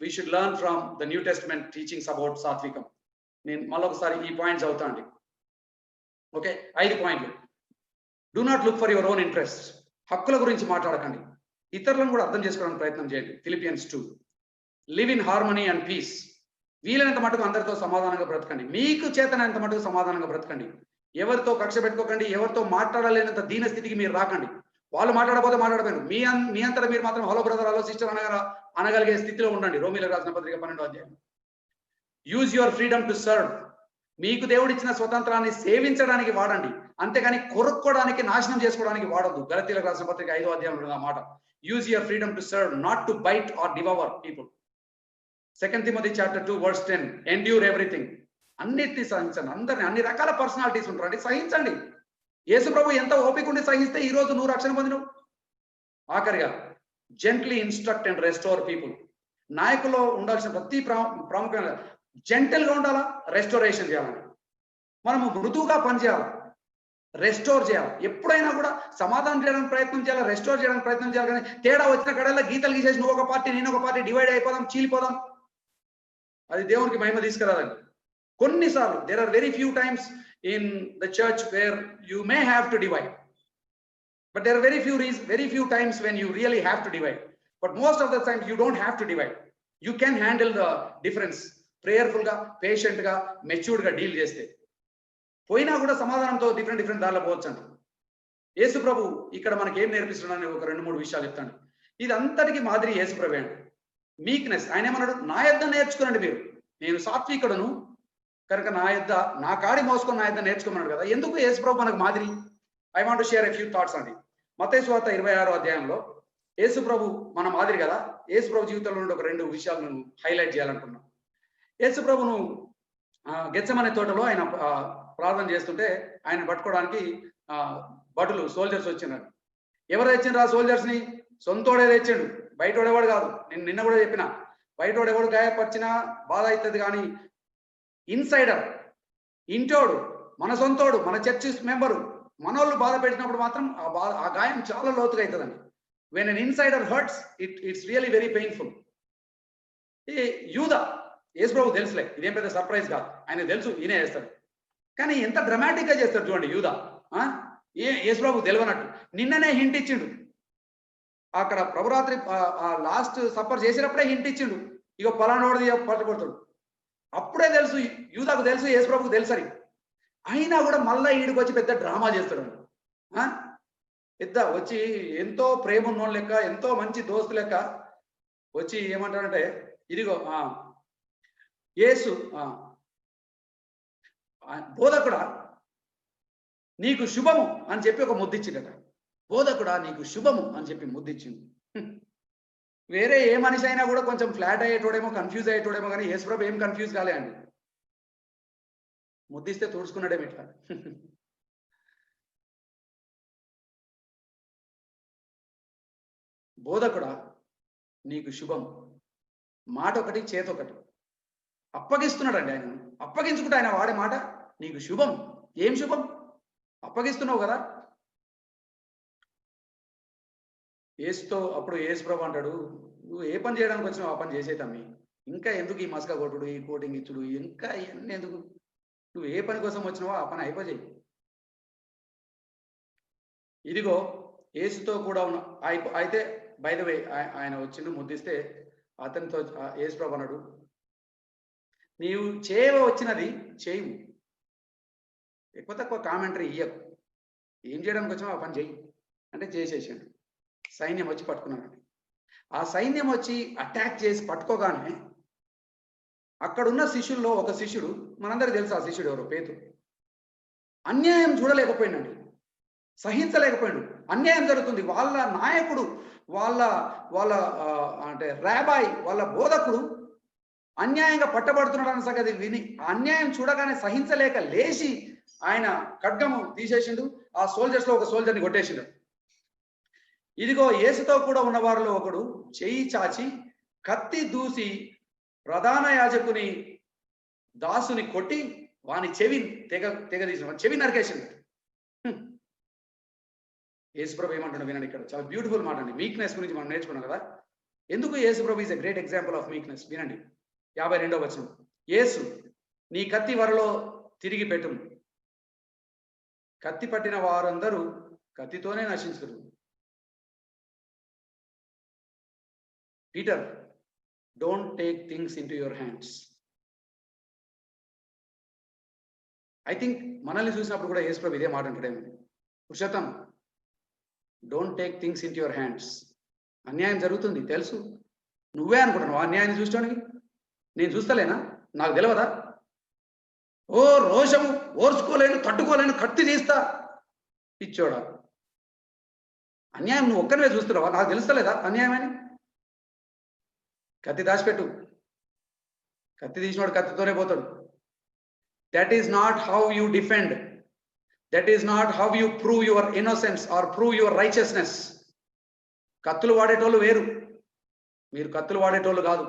we should learn from the New Testament teachings about సాత్వికం. నేను మళ్ళొకసారి ఈ పాయింట్స్ అవుతా అండి. ఓకే, 5 పాయింట్లు. Do not look for your own interest. హక్కుల గురించి మాట్లాడకండి, ఇతరులను కూడా అర్థం చేసుకోవడానికి ప్రయత్నం చేయండి. Philippians 2. Live in harmony and peace. వీలైనంత మటుకు అందరితో సమాధానంగా బ్రతకండి. మీకు చేతనంత మటుకు సమాధానంగా బ్రతకండి. ఎవరితో కక్ష పెట్టుకోకండి, ఎవరితో మాట్లాడలేనంత దీన స్థితికి మీరు రాకండి. వాళ్ళు మాట్లాడకపోతే మాట్లాడలేరు, మీ అంతటా మీరు మాత్రం హలో బ్రదర్, హలో సిస్టర్ అనగలిగే స్థితిలో ఉండండి. రోమీయులకు రాసిన పత్రిక 12వ అధ్యాయం. Use your freedom to serve. మీకు దేవుడిచ్చిన స్వతంత్రాన్ని సేవించడానికి వాడండి, అంతేగాని కొరుక్కోవడానికి, నాశనం చేసుకోవడానికి వాడద్దు. గలతీయులకు రాసిన పత్రిక 5వ అధ్యాయంలో ఆ మాట. Use your freedom to serve, not to bite or devour people. 2 Timothy chapter 2 verse 10. Endure everything. అన్నిటిని సహించండి. అందరిని, అన్ని రకాల పర్సనాలిటీస్ ఉంటారండి, సహించండి. యేసు ప్రభు ఎంత ఓపిక ఉండి సహిస్తే ఈ రోజు నువ్వు రక్షణ పొందినవు. ఆఖరిగా gently instruct and restore people. నాయకుల్లో ఉండాల్సిన ప్రతి ప్రాముఖ్యంగా జెంటల్ గా ఉండాలా, రెస్టోరేషన్ చేయాలండి. మనము మృదువుగా పనిచేయాలి, రెస్టోర్ చేయాలి. ఎప్పుడైనా కూడా సమాధానం చేయడానికి ప్రయత్నం చేయాలి, రెస్టోర్ చేయడానికి ప్రయత్నం చేయాలి. కానీ తేడా వచ్చిన కడల్లో గీతలు గీసేసి నువ్వు ఒక పార్టీ నేను ఒక పార్టీ డివైడ్ అయిపోదాం, చీలిపోదాం, అది దేవునికి మహిమ తీసుకురాదండి. కొన్నిసార్లు there are very few times in the church where you may have to divide, but there are very few times when you really have to divide, but most of the time you don't have to divide. You can handle the difference prayerful గా, పేషెంట్ గా, మెచ్యూర్డ్ గా డీల్ చేస్తే. పోయినా కూడా సమాధానంతో డిఫరెంట్ దారిలో పోవచ్చండి. యేసు ప్రభు ఇక్కడ మనకి ఏం నేర్పిస్తున్నాడని ఒక 2-3 విషయాలు చెప్తాను. ఇది అంతటికి మాదిరి యేసు ప్రభు అండి. మీక్నెస్. ఆయన ఏమన్నాడు? నా యొద్ద నేర్చుకోనండి మీరు, నేను సాత్వికుడను కనుక నా కాడి మోసుకొని నా యొద్ద నేర్చుకోమన్నాడు కదా. ఎందుకు యేసు ప్రభు మనకు మాదిరి? I want to share a few thoughts అండి. మత్తయి సువార్త 26వ అధ్యాయంలో యేసు ప్రభు మన మాదిరి కదా. యేసు ప్రభు జీవితంలో నుండి ఒక 2 విషయాలు నేను హైలైట్ చేయాలనుకున్నాను. యేసు ప్రభును గెత్సెమనే తోటలో ఆయన ప్రార్థన చేస్తుంటే ఆయన పట్టుకోవడానికి భటులు, సోల్జర్స్ వచ్చినారు. ఎవరు తెచ్చిండ్రు ఆ సోల్జర్స్ ని? సొంతోడే తెచ్చిండు, బయటోడేవాడు కాదు. నేను నిన్న కూడా చెప్పిన, బయటోడెవడు గాయపరిచినా బాధ అవుతుంది, కానీ ఇన్సైడర్, ఇంటోడు, మన సొంతోడు, మన చర్చ్ మెంబరు, మనోళ్ళు బాధ పెట్టినప్పుడు మాత్రం ఆ గాయం చాలా లోతుగా అవుతుందండి. When an insider hurts it's really very painful. యూదా, యేసు ప్రభు తెలుసులే, ఇదేం పెద్ద సర్ప్రైజ్ కాదు, ఆయన తెలుసు ఈయన చేస్తాడు. కానీ ఎంత డ్రమాటిక్ గా చేస్తాడు చూడండి యూదా. యేసు ప్రభు తెలియనట్టు నిన్ననే హింట్ ఇచ్చిండు. అక్కడ ప్రభురాత్రి లాస్ట్ సఫర్ చేసినప్పుడే హింట్ ఇచ్చిండు, ఇక పలానోడిది పట్టుకొడతాడు. అప్పుడే తెలుసు యూదాకు, తెలుసు యేసు ప్రభుకు తెలుసని. అయినా కూడా మళ్ళా ఈడికి వచ్చి పెద్ద డ్రామా చేస్తాడు. పెద్ద వచ్చి ఎంతో ప్రేమ ఉన్నోళ్ళ లెక్క, ఎంతో మంచి దోస్తు లెక్క వచ్చి ఏమంటాడంటే, ఇదిగో యేసు బోధకుడా నీకు శుభము అని చెప్పి ఒక ముద్దిచ్చిండట. బోధకుడా నీకు శుభము అని చెప్పి ముద్దిచ్చింది. వేరే ఏ మనిషి అయినా కూడా కొంచెం ఫ్లాట్ అయ్యేటోడేమో, కన్ఫ్యూజ్ అయ్యేటోడేమో, కానీ యేసుప్రభు ఏం కన్ఫ్యూజ్ కాలే అండి. ముద్దిస్తే తుడుచుకున్నాడేమో ఇట్లా. బోధకుడా నీకు శుభం, మాట ఒకటి చేతొకటి. అప్పగిస్తున్నాడండి ఆయన. అప్పగించుకుంటే ఆయన వాడే మాట నీకు శుభం. ఏం శుభం? అప్పగిస్తున్నావు కదా. ఏసుతో అప్పుడు యేసు ప్రభు అంటాడు, నువ్వు ఏ పని చేయడానికి వచ్చినావు ఆ పని చేసే తమ్మి, ఇంకా ఎందుకు ఈ మస్కా కొట్టుడు, ఈ కోటింగ్ ఇచ్చుడు, ఇంకా ఇవన్నీ ఎందుకు? నువ్వు ఏ పని కోసం వచ్చినావో ఆ పని అయిపోయి. ఇదిగో యేసుతో కూడా ఉన్న అయితే బై ద వే ఆయన వచ్చిండు, ముద్దిస్తే అతనితో యేసు ప్రభు అన్నాడు, నీవు వచ్చినది చేయవు, ఎక్కువ తక్కువ కామెంటరీ ఇయ్యకు, ఏం చేయడానికి వచ్చినావు ఆ పని చెయ్యి అంటే చేసేసాడు. సైన్యం వచ్చి పట్టుకున్నాడండి. ఆ సైన్యం వచ్చి అటాక్ చేసి పట్టుకోగానే అక్కడున్న శిష్యుల్లో ఒక శిష్యుడు, మనందరికీ తెలుసు ఆ శిష్యుడు ఎవరో, పేతురు. అన్యాయం చూడలేకపోయిందండి, సహించలేకపోయాడు. అన్యాయం జరుగుతుంది, వాళ్ళ నాయకుడు, వాళ్ళ అంటే రాబాయ్, వాళ్ళ బోధకుడు అన్యాయంగా పట్టబడుతున్నాడు అన్న సంగతి విని అన్యాయం చూడగానే సహించలేక లేచి ఆయన ఖడ్గము తీసేసిండు. ఆ సోల్జర్స్ లో ఒక సోల్జర్ని కొట్టేసిండు. ఇదిగో యేసుతో కూడా ఉన్న వారిలో ఒకడు చెయ్యి చాచి కత్తి దూసి ప్రధాన యాజకుని దాసుని కొట్టి వాని చెవి తెగదీసిన చెవి నరికేసింది. యేసుప్రభు ఏమంటున్నా వినండి, ఇక్కడ చాలా బ్యూటిఫుల్ మాట అండి. వీక్నెస్ గురించి మనం నేర్చుకున్నాం కదా. ఎందుకు యేసుప్రభు is a great example of weakness? వినండి 52వ వచనం. యేసు, నీ కత్తి వరలో తిరిగి పెట్టు. కత్తి పట్టిన వారందరూ కత్తితోనే నశించరు. Peter, don't take things into your hands. I think మనల్ని చూసినప్పుడు కూడా యేసుప్రభు ఇదే మాట అంటాడేమో. Purushottam, don't take things into your hands. అన్యాయం జరుగుతుంది తెలుసు, నువ్వే అనుకుంటున్నావు అన్యాయాన్ని చూసుకోవడానికి. నేను చూస్తలేనా? నాకు తెలియదా? ఓ రోషము ఓర్చుకోలేను, తట్టుకోలేను, కత్తి తీస్తా. పిచ్చోడా, అన్యాయం నువ్వు ఒక్కరివే చూస్తున్నావా? నాకు తెలుస్తలేదా అన్యాయం అని? కత్తి దాచిపెట్టు. కత్తి తీసినోడు కత్తితోనే పోతాడు. That is not how you defend. That is not how you prove your innocence or prove your righteousness. కత్తులు వాడేటోళ్ళు వేరు, మీరు కత్తులు వాడేటోళ్ళు కాదు.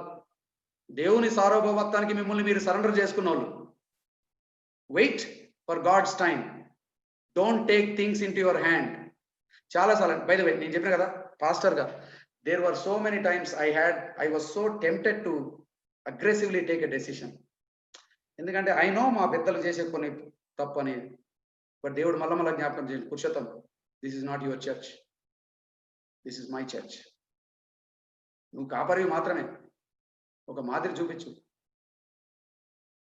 దేవుని సార్వభౌమత్వానికి మిమ్మల్ని మీరు సరెండర్ చేసుకున్న వాళ్ళు. Wait for God's time. Don't take things into your hand. చాలాసార్లు బై ద వే నేను చెప్పిన కదా పాస్టర్గా, there were so many times I was so tempted to aggressively take a decision. ఎందుకంటే ఐ నో మా పెద్దలు చేసే కొన్ని తప్పు అనేది. బట్ దేవుడు మళ్ళా జ్ఞాపకం చేయండి, Purushottam, this is not your church, this is my church. నువ్వు కాపరివి మాత్రమే, ఒక మాదిరి చూపించు.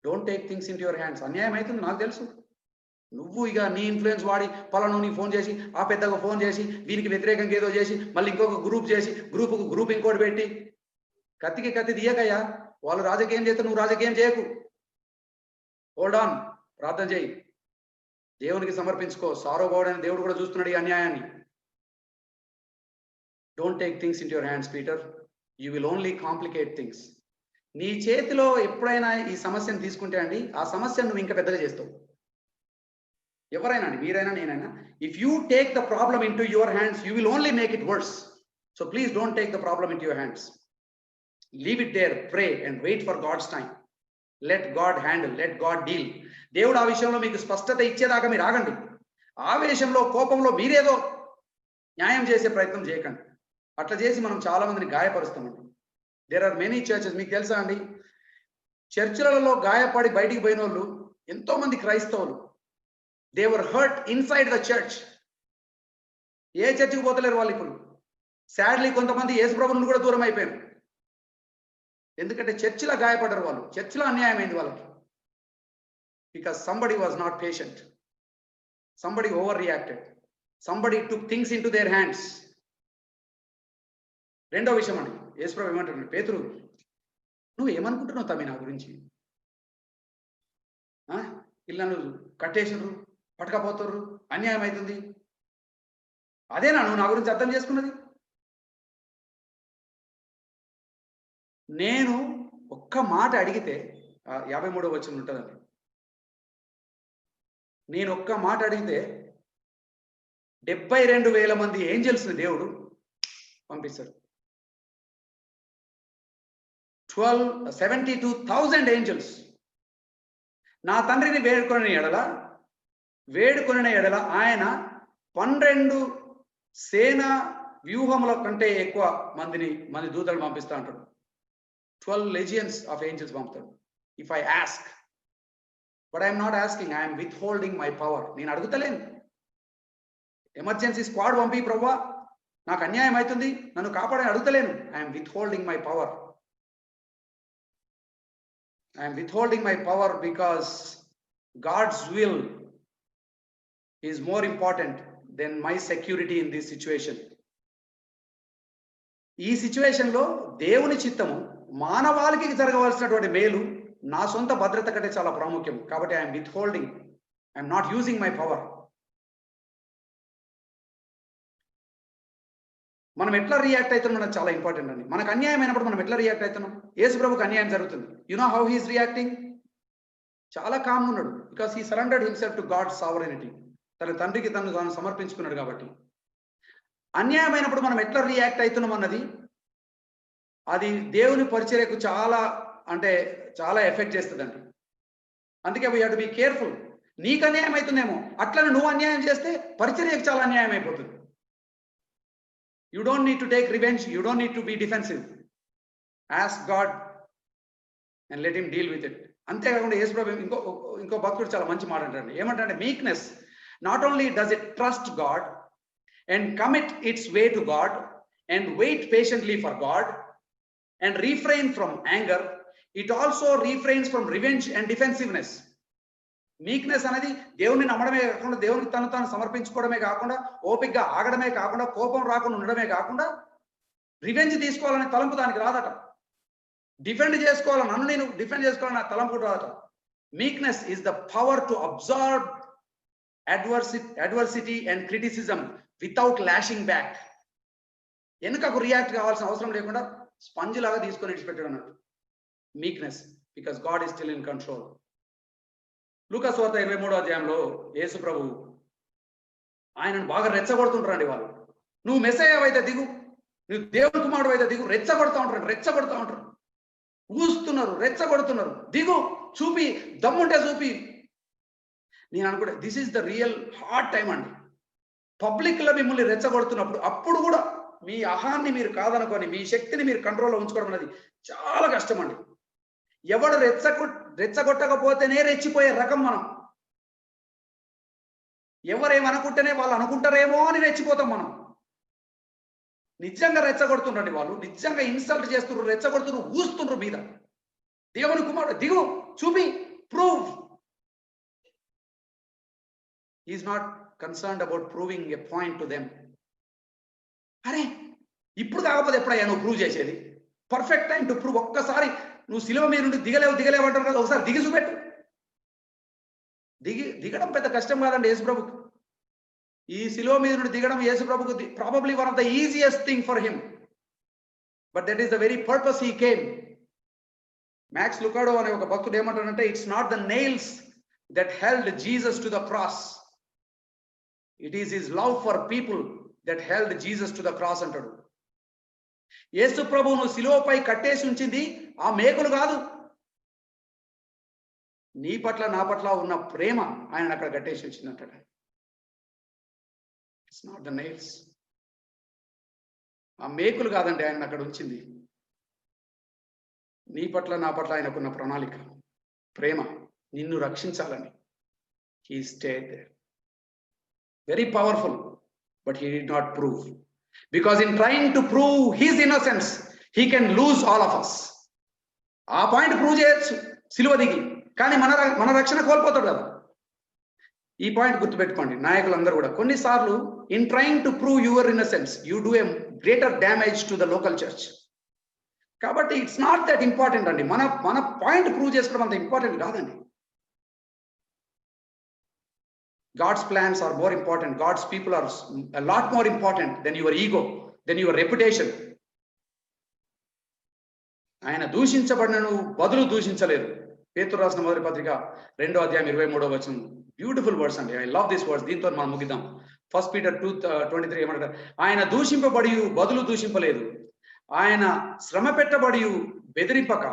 Don't take things into your hands. అన్యాయం అవుతుంది నాకు తెలుసు. నువ్వు ఇక నీ ఇన్ఫ్లుయెన్స్ వాడి పలాను నీ ఫోన్ చేసి, ఆ పెద్దగా ఫోన్ చేసి, వీనికి వ్యతిరేకంగా ఏదో చేసి, మళ్ళీ ఇంకొక గ్రూప్ చేసి, గ్రూప్ ఇంకోటి పెట్టి, కత్తికి కత్తి తీయకయ్యా. వాళ్ళు రాజకీయం చేస్తే నువ్వు రాజకీయం చేయకు. హోల్డ్ ఆన్, ప్రార్థన చేయి, దేవునికి సమర్పించుకో. సారోగోడని దేవుడు కూడా చూస్తున్నాడు ఈ అన్యాయాన్ని. Don't take things into your hands Peter, you will only complicate things. నీ చేతిలో ఎప్పుడైనా ఈ సమస్యను తీసుకుంటే అండి, ఆ సమస్యను నువ్వు ఇంకా పెద్దగా చేస్తావు. ఎవరైనా అండి, మీరైనా నేనైనా, if you take the problem into your hands, you will only make it worse. So please don't take the problem into your hands. Leave it there, pray and wait for God's time. Let God handle, let God deal. దేవుడు ఆ విషయంలో మీకు స్పష్టత ఇచ్చేదాకా మీరు ఆగండి. ఆవేశంలో, కోపంలో మీరేదో న్యాయం చేసే ప్రయత్నం చేయకండి. అట్లా చేసి మనం చాలా మందిని గాయపరుస్తామండి. దేర్ ఆర్ మెనీ చర్చెస్, మీకు తెలుసా అండి, చర్చిలలో గాయపడి బయటికి పోయిన వాళ్ళు ఎంతో మంది క్రైస్తవులు, they were hurt inside the church. ఏ చర్చికి పోతలేరు వాళ్ళు ఇప్పుడు. సాడ్లీ కొంతమంది యేసుప్రభు నుండి కూడా దూరం అయిపోయారు. ఎందుకంటే చర్చిలో గాయపడ్డారు వాళ్ళు, చర్చిలో అన్యాయం అయింది వాళ్ళకి. Because somebody was not patient, somebody over reacted, somebody took things in to their hands. రెండో విషయం అండి, యేసుప్రభు ఏమంటున్నాడు, పేతురు నువ్వు ఏమనుకుంటున్నావు తమ్మి నా గురించి? ఇలా నువ్వు కట్టేసిర్రు, పట్టకపోతుర్రు, అన్యాయం అవుతుంది, అదేనా నువ్వు నా గురించి అర్థం చేసుకున్నది? నేను ఒక్క మాట అడిగితే 53వ వచనం ఉంటుందండి. నేను ఒక్క మాట అడిగితే 72,000 మంది ఏంజల్స్ని దేవుడు పంపిస్తాడు. 72,000 ఏంజల్స్. నా తండ్రిని వేడుకొనిన ఎడల ఆయన 12 సేన వ్యూహముల కంటే ఎక్కువ మంది దూతలు పంపిస్తా అంటాడు. 12 legions of angels పంపుతాడు. If I ask, but I'm not asking, I'm withholding my power. నేను అడుగుతలేను. ఎమర్జెన్సీ స్క్వాడ్ పంపి ప్రభువా నాకు అన్యాయం అవుతుంది నన్ను కాపాడని అడుగుతలేను. I'm withholding my power. I'm withholding my power because God's will is more important than my security in this situation. ఈ సిచ్యువేషన్లో దేవుని చిత్తము, మానవాళికి జరగవలసినటువంటి మేలు నా సొంత భద్రత కంటే చాలా ప్రాముఖ్యం. కాబట్టి I'm with holding, I'm not using my power. మనం ఎట్లా రియాక్ట్ అవుతున్నాం మనకు చాలా ఇంపార్టెంట్ అండి. మనకు అన్యాయం అయినప్పుడు మనం ఎట్లా రియాక్ట్ అవుతున్నాం? యేసు ప్రభుకి అన్యాయం జరుగుతుంది. You know how he's reacting? చాలా కామ్ ఉన్నాడు. Because he surrendered himself to God's sovereignty. తన తండ్రికి తాను సమర్పించుకున్నాడు. కాబట్టి అన్యాయం అయినప్పుడు మనం ఎట్లా రియాక్ట్ అవుతున్నాం అన్నది అది దేవుని పరిచర్యకు చాలా అంటే చాలా ఎఫెక్ట్ చేస్తుందండి. అందుకే we have to be careful. నీకు అన్యాయం అవుతుందేమో, అట్లనే నువ్వు అన్యాయం చేస్తే పరిచర్యకు చాలా అన్యాయం అయిపోతుంది. You don't need to take revenge, you don't need to be defensive. Ask God and let him deal with it. అంతేకాకుండా యేసుప్రభు ఇంకో భక్తుడు చాలా మంచి మాట అంటారండి. ఏమంటారంటే meekness not only does it trust God and commit its way to God and wait patiently for God and refrain from anger, it also refrains from revenge and defensiveness. Meekness అనేది దేవుని నమ్మడమే కాకుండా, దేవునికి తను తాను సమర్పించుకోవడమే కాకుండా, ఓపికగా ఆగడమే కాకుండా, కోపం రాకుండా ఉండడమే కాకుండా, రివెంజ్ తీసుకోవాలనే తలంపు దానికి రాదట. డిఫెండ్ చేసుకోవాలి, నన్ను నేను డిఫెండ్ చేసుకోవాలని నా తలంపు రాదట. Meekness is the power to absorb adversity and criticism without lashing back. వెనుకకు రియాక్ట్ కావాల్సిన అవసరం లేకుండా స్పంజ్ లాగా తీసుకొని ఇచ్చిపెట్టాడు అన్నట్టు meekness, because God is still in control. లూకాసు వార్త 23వ అధ్యాయంలో యేసు ప్రభు ఆయనను బాగా రెచ్చగొడుతుంటారండి వాళ్ళు. నువ్వు మెస్సయ్య అయితే దిగు, నువ్వు దేవుని కుమారుడు అయితే దిగు, రెచ్చగొడతా ఉంటారు, ఊస్తున్నారు, రెచ్చగొడుతున్నారు, దిగు, చూపి, దమ్ముంటే చూపి. నేను అనుకుంటే this is the real hard time అండి. పబ్లిక్ లో మిమ్మల్ని రెచ్చగొడుతున్నప్పుడు, అప్పుడు కూడా మీ అహాన్ని మీరు కాదనుకొని మీ శక్తిని మీరు కంట్రోల్లో ఉంచుకోవడం అనేది చాలా కష్టం అండి. ఎవడు రెచ్చగొట్టకపోతేనే రెచ్చిపోయే రకం మనం. ఎవరేమనుకుంటేనే వాళ్ళు అనుకుంటారేమో అని రెచ్చిపోతాం మనం. నిజంగా రెచ్చగొడుతుండండి వాళ్ళు, నిజంగా ఇన్సల్ట్ చేస్తున్నారు, రెచ్చగొడుతున్నారు, ఊస్తున్నారు మీద. దేవుని కుమారుడు దిగు, చూపి, prove. Is not concerned about proving a point to them. అరే ఇప్పుడు కాకపోతే ఎప్పుడయ్యా నువ్వు ప్రూవ్ చేసేది? Perfect time to prove. ఒక్కసారి నువ్వు శిలువ మీద నుండి దిగలేవు అంటారు కదా, ఒకసారి దిగి చూపెట్టు. దిగడం పెద్ద కష్టం కాదండి యేసుప్రభుకు. ఈ శిలువ మీద నుండి దిగడం యేసుప్రభుకు probably one of the easiest thing for him, but that is the very purpose he came. Max Lucado అనే ఒక భక్తుడు ఏమంటాడంటే, it's not the nails that held Jesus to the cross, it is his love for people that held Jesus to the cross అంటాడు. యేసు ప్రభువును శిలువపై కట్టేసి ఉంచింది ఆ మేకులు కాదు, నీ పట్ల నా పట్ల ఉన్న ప్రేమ ఆయన అక్కడ కట్టేసి ఉంచింది అంటాడు. ఇట్స్ నాట్ ద నెయిల్స్, ఆ మేకులు కాదండి ఆయన అక్కడ ఉంచింది. నీ పట్ల నా పట్ల ఆయనకున్న ప్రణాళిక, ప్రేమ, నిన్ను రక్షించాలని. He stayed there. Very powerful, but he did not prove, because in trying to prove his innocence he can lose all of us. ఆ పాయింట్ ప్రూవ్ చేయొచ్చు సిలువ దిగి, కానీ మన రక్షణ కోల్పోతాడు కదా. ఈ పాయింట్ గుర్తుపెట్టుకోండి నాయకులందరూ కూడా. కొన్నిసార్లు in trying to prove your innocence you do a greater damage to the local church. కాబట్టి ఇట్స్ నాట్ దట్ ఇంపార్టెంట్ అండి. మన పాయింట్ ప్రూవ్ చేసుకోవడం అంత ఇంపార్టెంట్ కాదండి. God's plans are more important. God's people are a lot more important than your ego, than your reputation. ఆయన దూషించబడినను బదులు దూషించలేదు. పేతురు రాసిన మొదటి పత్రిక 2వ అధ్యాయం 23వ వచనం. బ్యూటిఫుల్ వర్డ్స్ అండి. I love this words. దీంతో మనం ముగిద్దాం. 1 Peter 2:23 ఏమంటారు? ఆయన దూషింపబడి బదులు దూషింపలేదు, ఆయన శ్రమ పెట్టబడి బెదిరింపక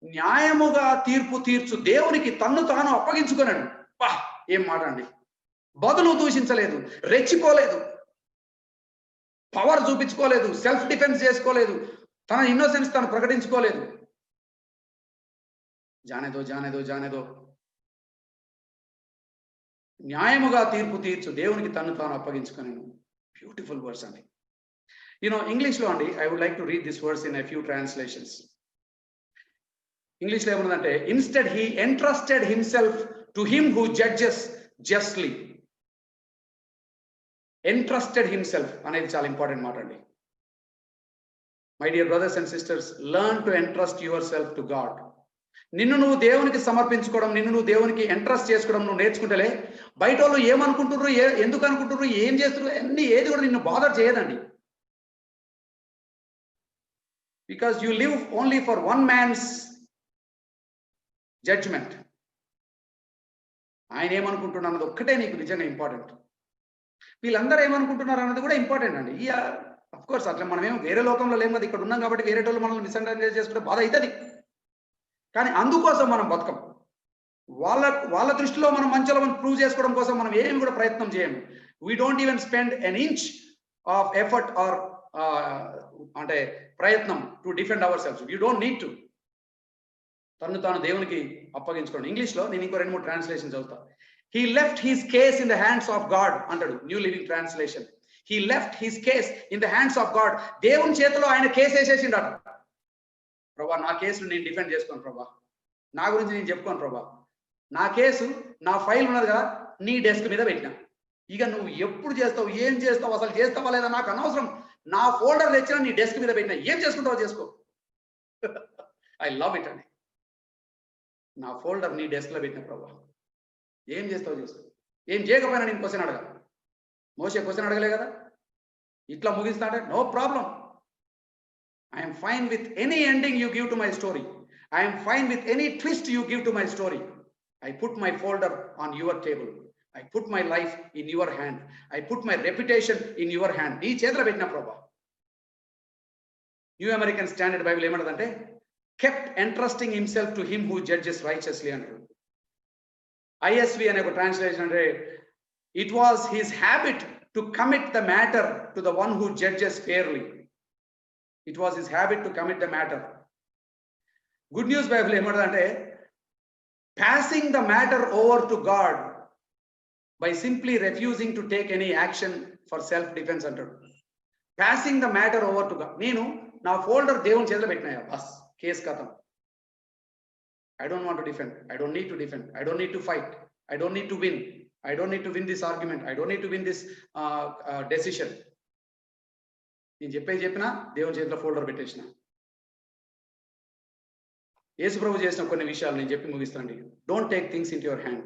న్యాయముగా తీర్పు తీర్చు దేవునికి తన్ను తాను అప్పగించుకున్నాడు. పా, ఏం మాట అండి. బదులు దూషించలేదు, రెచ్చిపోలేదు, పవర్ చూపించుకోలేదు, సెల్ఫ్ డిఫెన్స్ చేసుకోలేదు, తన ఇన్నోసెన్స్ తను ప్రకటించుకోలేదు. జానేదో న్యాయముగా తీర్పు తీర్చు దేవునికి తను తాను అప్పగించుకున్నాను. బ్యూటిఫుల్ వర్డ్స్ అండి. ఇంగ్లీష్లో అండి, I would like to read this words in a few translations. ఇంగ్లీష్లో ఏమన్నదంటే, instead he entrusted himself to him who judges justly. Entrusted himself అనేది చాలా ఇంపార్టెంట్ మాట అండి. My dear brothers and sisters, learn to entrust yourself to God. నిన్ను నువ్వు దేవునికి సమర్పించుకోవడం, నిన్ను నువ్వు దేవునికి ఎంట్రస్ట్ చేసుకోవడం నువ్వు నేర్చుకుంటేలే బయట వాళ్ళు ఏమనుకుంటున్నారు, ఎందుకు అనుకుంటున్నారు, ఏం చేస్తున్నారు, ఏది కూడా నిన్ను బాధ చేయదండి. Because you live only for one man's judgment. ఆయన ఏమనుకుంటున్నా అన్నది ఒక్కటే నీకు నిజంగా ఇంపార్టెంట్. వీళ్ళందరూ ఏమనుకుంటున్నారు అన్నది కూడా ఇంపార్టెంట్ అండి. అఫ్ కోర్స్ అట్లా మనమేమో వేరే లోకంలో లేము కదా, ఇక్కడ ఉన్నాం కాబట్టి వేరే వాళ్ళు మనల్ని మిస్అండర్స్టాండ్ చేసుకుంటే బాధ అవుతుంది. కానీ అందుకోసం మనం బతకం. వాళ్ళ దృష్టిలో మనం మంచోళ్ళమని ప్రూవ్ చేసుకోవడం కోసం మనం ఏమి కూడా ప్రయత్నం చేయము. We don't even spend an inch of effort or అంటే ప్రయత్నం to defend our selves. You don't need to. తను తాను దేవునికి అప్పగించుకోండి. ఇంగ్లీష్లో నేను ఇంకో 2-3 ట్రాన్స్లేషన్ చదువుతా. He left his case in the hands of God అంటాడు New Living Translation. He left his case in the hands of God. దేవుని చేతిలో ఆయన కేసు వేసేసిండట. ప్రభా నా కేసును నేను డిఫెండ్ చేసుకోను ప్రభా, నా గురించి నేను చెప్పుకోను ప్రభా, నా కేసు నా ఫైల్ ఉన్నది కదా నీ డెస్క్ మీద పెట్టినా, ఇక నువ్వు ఎప్పుడు చేస్తావు ఏం చేస్తావు అసలు చేస్తావా లేదా నాకు అనవసరం, నా ఫోల్డర్ తెచ్చినా నీ డెస్క్ మీద పెట్టినా, ఏం చేసుకుంటావో చేసుకో. ఐ లవ్ ఇట్ అండి. నా ఫోల్డర్ నీ డెస్క్ లో పెట్టిన ప్రభా, ఏం చేస్తావు చేసుకో. ఏం చేయకపోయినా నేను క్వశ్చన్ అడగా. మోషే క్వశ్చన్ అడగలే కదా, ఇట్లా ముగిస్తాడే no problem. I am fine with any ending you give to my story. I am fine with any twist you give to my story. I put my folder on your table. I put my life in your hand. I put my reputation in your hand. నీ చేతిలో పెట్టిన ప్రభా. న్యూ అమెరికన్ స్టాండర్డ్ బైబిల్ ఏమంటదంటే kept entrusting himself to him who judges righteously అంటారు. ISV అనే ఒక ట్రాన్స్లేషన్ అంటే it was his habit to commit the matter to the one who judges fairly. It was his habit to commit the matter. Good News Bible ఏమంటదంటే passing the matter over to God by simply refusing to take any action for self defense అంటాడు. passing the matter over to God. నేను నా ఫోల్డర్ దేవుని చేతిలో పెట్టినాయా బస్, కేసు కథం. I don't want to defend. I don't need to defend. I don't need to fight. I don't need to win. I don't need to win this argument. I don't need to win this decision. నేను చెప్పినా దేవుని చేతిలో ఫోల్డర్ పెట్టేసిన. యేసు ప్రభు చేసిన కొన్ని విషయాలు నేను చెప్పి ముగిస్తానండి. Don't take things in your hand,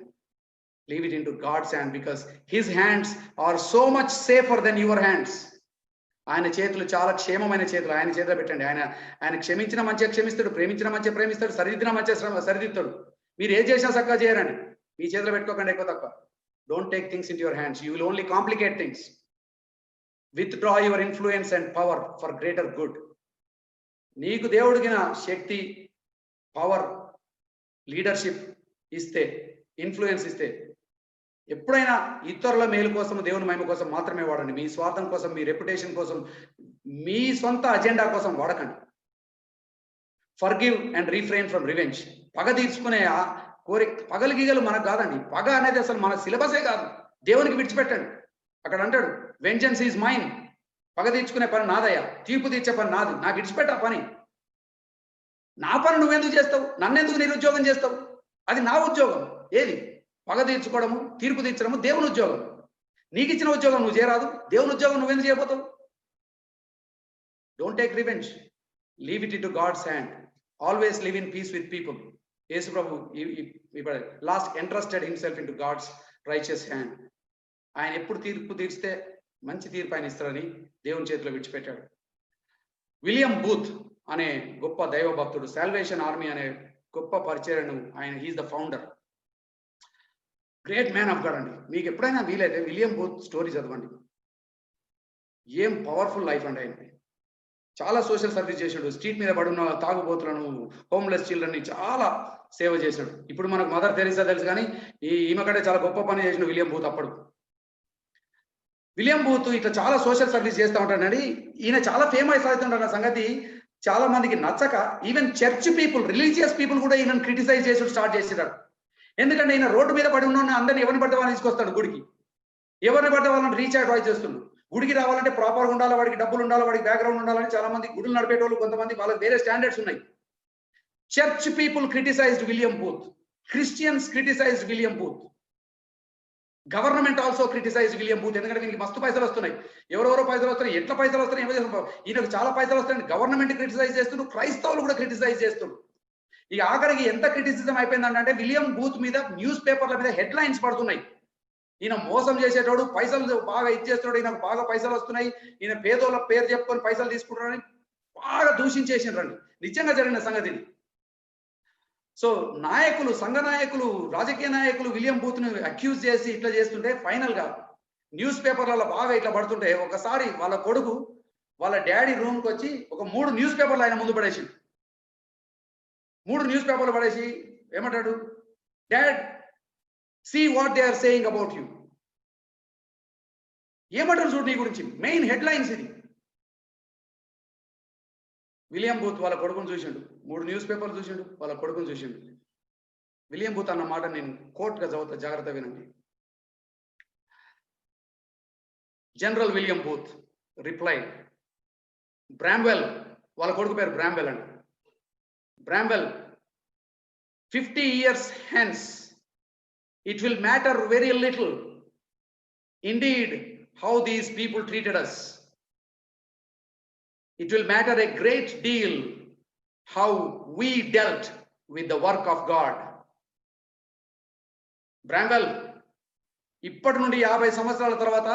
leave it in to God's hand, because his hands are so much safer than your hands. ఆయన చేతులు చాలా క్షేమమైన చేతులు, ఆయన చేతిలో పెట్టండి. ఆయన క్షమించిన మంచిగా క్షమిస్తాడు, ప్రేమించిన మంచిగా ప్రేమిస్తాడు, సరిదిద్దిన మంచిగా సరిదిద్దాడు. మీరు ఏం చేసినా చక్కగా చేయరండి, మీ చేతిలో పెట్టుకోకండి ఎక్కువ తక్కువ. Don't take things in your hands, you will only complicate things. Withdraw your influence and power for greater good. నీకు దేవుడికిన శక్తి, పవర్, లీడర్షిప్ ఇస్తే, ఇన్ఫ్లుయెన్స్ ఇస్తే ఎప్పుడైనా ఇతరుల మేలు కోసం, దేవుని మహిమ కోసం మాత్రమే వాడండి. మీ స్వార్థం కోసం, మీ రెప్యుటేషన్ కోసం, మీ సొంత అజెండా కోసం వాడకండి. Forgive and refrain from revenge. పగ తీర్చుకునే పగలు గీగలు మనకు కాదండి. పగ అనేది అసలు మన సిలబసే కాదు. దేవునికి విడిచిపెట్టండి. అక్కడ అంటాడు వెంజన్స్ ఈజ్ మైన్. పగ తీర్చుకునే పని నాదయ్యా, తీర్పు తీర్చే పని నాది, నాకు విడిచిపెట్ట పని. నా పని నువ్వెందుకు చేస్తావు, నన్నెందుకు నిరుద్యోగం చేస్తావు? అది నా ఉద్యోగం. ఏది? పగ తీర్చుకోవడము, తీర్పు తీర్చడము దేవుని ఉద్యోగం. నీకు ఇచ్చిన ఉద్యోగం నువ్వు చేయరాదు, దేవుని ఉద్యోగం నువ్వెందుకు చేయబోతావు? Don't take revenge, leave it in to God's hand. Always live in peace with people. Yesu ప్రభు last entrusted himself in to God's righteous hand. ఆయన ఎప్పుడు తీర్పు తీర్చితే మంచి తీర్పు ఆయన ఇస్తారని దేవుని చేతిలో విడిచిపెట్టాడు. విలియం బూత్ అనే గొప్ప దైవ భక్తుడు, సాల్వేషన్ ఆర్మీ అనే గొప్ప పరిచర్యను ఆయన, he's the founder, great man of God అండి. మీకు ఎప్పుడైనా వీలైతే విలియం బూత్ స్టోరీ చదవండి. ఏం పవర్ఫుల్ లైఫ్ అండి ఆయన. చాలా సోషల్ సర్వీస్ చేశాడు. స్ట్రీట్ మీద పడున్న తాగుబోతులను, హోమ్లెస్ చిల్డ్రన్ని చాలా సేవ చేశాడు. ఇప్పుడు మనకు మదర్ తెరీసా తెలుసు, కానీ ఈమె కంటే చాలా గొప్ప పని చేసిన విలియం బూత్ అప్పుడు. విలియం బూత్ ఇట్లా చాలా సోషల్ సర్వీస్ చేస్తూ ఉంటాడండి. ఈయన చాలా ఫేమస్ అవుతుంటాడు. సంగతి చాలా మందికి నచ్చక even church people, religious people కూడా ఈయనను క్రిటిసైజ్ చేసి స్టార్ట్ చేసేటాడు. ఎందుకంటే ఈయన రోడ్డు మీద పడి ఉన్న అందరిని ఎవరిని పడితే వాళ్ళని తీసుకొస్తాడు గుడికి, ఎవరిని పడితే వాళ్ళని రీచ్ అడ్వైజ్ చేస్తున్నాడు. గుడికి రావాలంటే ప్రాపర్గా ఉండాలి, వాడికి డబ్బులు ఉండాలి, వాడికి బ్యాక్గ్రౌండ్ ఉండాలని చాలా మంది గుడులు నడిపేటోళ్ళు, కొంతమంది వాళ్ళకి వేరే స్టాండర్డ్స్ ఉన్నాయి. Church people criticized William Booth, Christians criticized William Booth, government also criticize William Booth. ఎందుకంటే దీనికి మస్తు పైసలు వస్తున్నాయి, ఎవరెవరో పైసలు వస్తున్నాయి, ఎట్లా పైసలు వస్తున్నాయి, ఈయనకు చాలా పైసలు వస్తున్నాయి. గవర్నమెంట్ క్రిటిసైజ్ చేస్తున్నారు, క్రైస్తవులు కూడా క్రిటిసైజ్ చేస్తున్నారు. ఈ ఆఖరికి ఎంత క్రిటిసిజం అయిపోయిందంటే విలియం బూత్ మీద న్యూస్ పేపర్ల మీద హెడ్ లైన్స్ పడుతున్నాయి. ఈయన మోసం చేసేటోడు, పైసలు బాగా ఇచ్చేస్తాడు, ఈయనకు బాగా పైసలు వస్తున్నాయి, ఈయన పేదోళ్ళ పేరు చెప్పుకొని పైసలు తీసుకుంటారని బాగా దూషించేసినారండి. నిజంగా జరిగిన సంగతి. సో నాయకులు, సంఘ నాయకులు, రాజకీయ నాయకులు విలియం బూత్ ను అక్యూజ్ చేసి ఇట్లా చేస్తుంటే ఫైనల్ గా న్యూస్ పేపర్లలో బాగా ఇట్లా పడుతుంటే ఒకసారి వాళ్ళ కొడుకు వాళ్ళ డాడీ రూమ్కి వచ్చి ఒక 3 న్యూస్ పేపర్లు ఆయన ముందు పడేసి 3 న్యూస్ పేపర్లు పడేసి ఏమంటాడు, dad see what they are saying about you. ఏమంటారు చూడు నీ గురించి, మెయిన్ హెడ్లైన్స్ ఇది. విలియం బూత్ వాళ్ళ కొడుకుని చూసిండు, 3 న్యూస్ పేపర్లు చూసిండు, వాళ్ళ కొడుకుని చూసిండు. విలియం బూత్ అన్న మాట నేను కోర్టుగా చదువుతా, జాగ్రత్త వినండి. జనరల్ విలియం బూత్ రిప్లై, బ్రామ్వెల్, వాళ్ళ కొడుకు పేరు బ్రామ్వెల్ అండి. బ్రామ్వెల్, 50 years hence it will matter very little indeed how these people treated us. It will matter a great deal how we dealt with the work of God. బ్రామ్వెల్, ఇప్పటి నుండి 50 సంవత్సరాల తర్వాత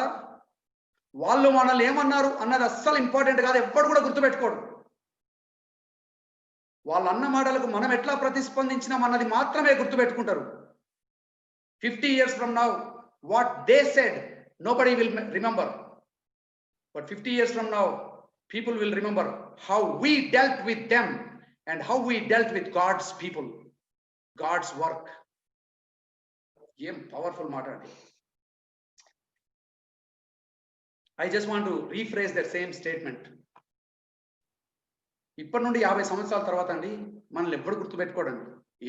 వాళ్ళు మనల్ని ఏమన్నారు అన్నది అస్సలు ఇంపార్టెంట్ కాదు, ఎప్పుడు కూడా గుర్తుపెట్టుకోడు. వాళ్ళు అన్న మాటలకు మనం ఎట్లా ప్రతిస్పందించినాం అన్నది మాత్రమే గుర్తుపెట్టుకుంటారు. 50 years from now what they said nobody will remember, but 50 years from now people will remember how we dealt with them and how we dealt with God's people, God's work. ఏం పవర్ఫుల్ మాట అండి. I just want to rephrase that same statement. ఇప్పటి నుండి 50 సంవత్సరాల తర్వాత అండి మనల్ని ఎప్పుడు గుర్తుపెట్టుకోడండి.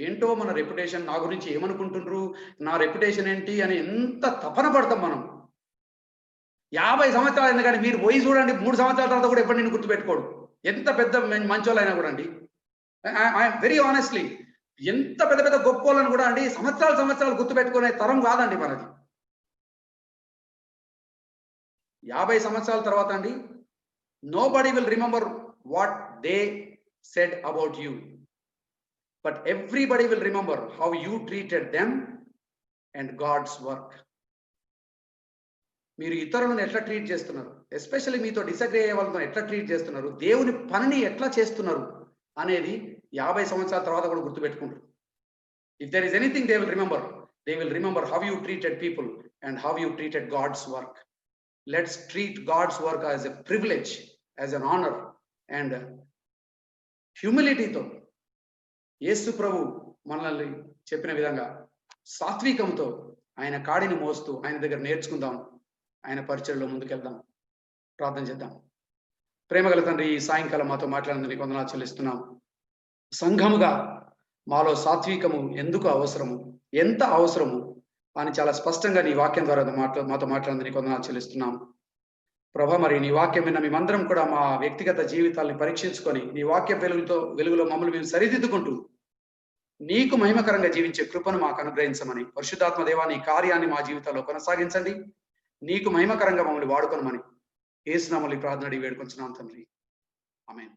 ఏంటో మన రెప్యుటేషన్, నా గురించి ఏమనుకుంటుండ్రు, నా రెప్యుటేషన్ ఏంటి అని ఎంత తపన పడతాం మనం. 50 సంవత్సరాలు ఎందుకంటే మీరు పోయి చూడండి, 3 సంవత్సరాల తర్వాత కూడా ఎప్పుడు నేను గుర్తుపెట్టుకోడు, ఎంత పెద్ద మంచోళ్ళైనా కూడా అండి. వెరీ ఆనెస్ట్లీ, ఎంత పెద్ద పెద్ద గొప్పోళ్ళని కూడా అండి సంవత్సరాలు గుర్తుపెట్టుకునే తరం కాదండి మనది. 50 సంవత్సరాల తర్వాత అండి nobody will remember what they said about you, but everybody will remember how you treated them and God's work. మీరు ఇతరులను ఎట్లా ట్రీట్ చేస్తున్నారు, ఎస్పెషల్లీ మీతో డిసగ్రీ అయ్యే వాళ్ళతో ఎట్లా ట్రీట్ చేస్తున్నారు, దేవుని పనిని ఎట్లా చేస్తున్నారు అనేది 50 సంవత్సరాల తర్వాత కూడా గుర్తుపెట్టుకుంటారు. If there is anything they will remember how you treated people and how you treated God's work. Let's treat God's work as a privilege, as an honor and humility తో యేసు ప్రభు మనల్ని చెప్పిన విధంగా సాత్వికంతో ఆయన కాడిని మోస్తూ ఆయన దగ్గర నేర్చుకుందాం, ఆయన పరిచర్యలో ముందుకెళ్దాం. ప్రార్థన చేద్దాం. ప్రేమగల తండ్రి, ఈ సాయంకాలం మాతో మాట్లాడినందుకు వందనాలు చెల్లిస్తున్నాం. సంఘముగా మాలో సాత్వికము ఎందుకు అవసరము, ఎంత అవసరము అని చాలా స్పష్టంగా నీ వాక్యం ద్వారా మాతో మాట్లాడినందుకు వందనాలు చెల్లిస్తున్నాం. ప్రభా, మరి నీ వాక్యం విన్న మేమందరం కూడా మా వ్యక్తిగత జీవితాల్ని పరీక్షించుకొని నీ వాక్య వెలుగులో మమ్మల్ని మేము సరిదిద్దుకుంటూ నీకు మహిమకరంగా జీవించే కృపను మాకు అనుగ్రహించమని, పరిశుద్ధాత్మ దేవా నీ కార్యాన్ని మా జీవితాల్లో కొనసాగించండి, నీకు మహిమకరంగా మమ్మల్ని వాడుకొనమని యేసు నామములో ప్రార్థన అడిగి వేడుకొంచున్నాం తండ్రి. ఆమేన్.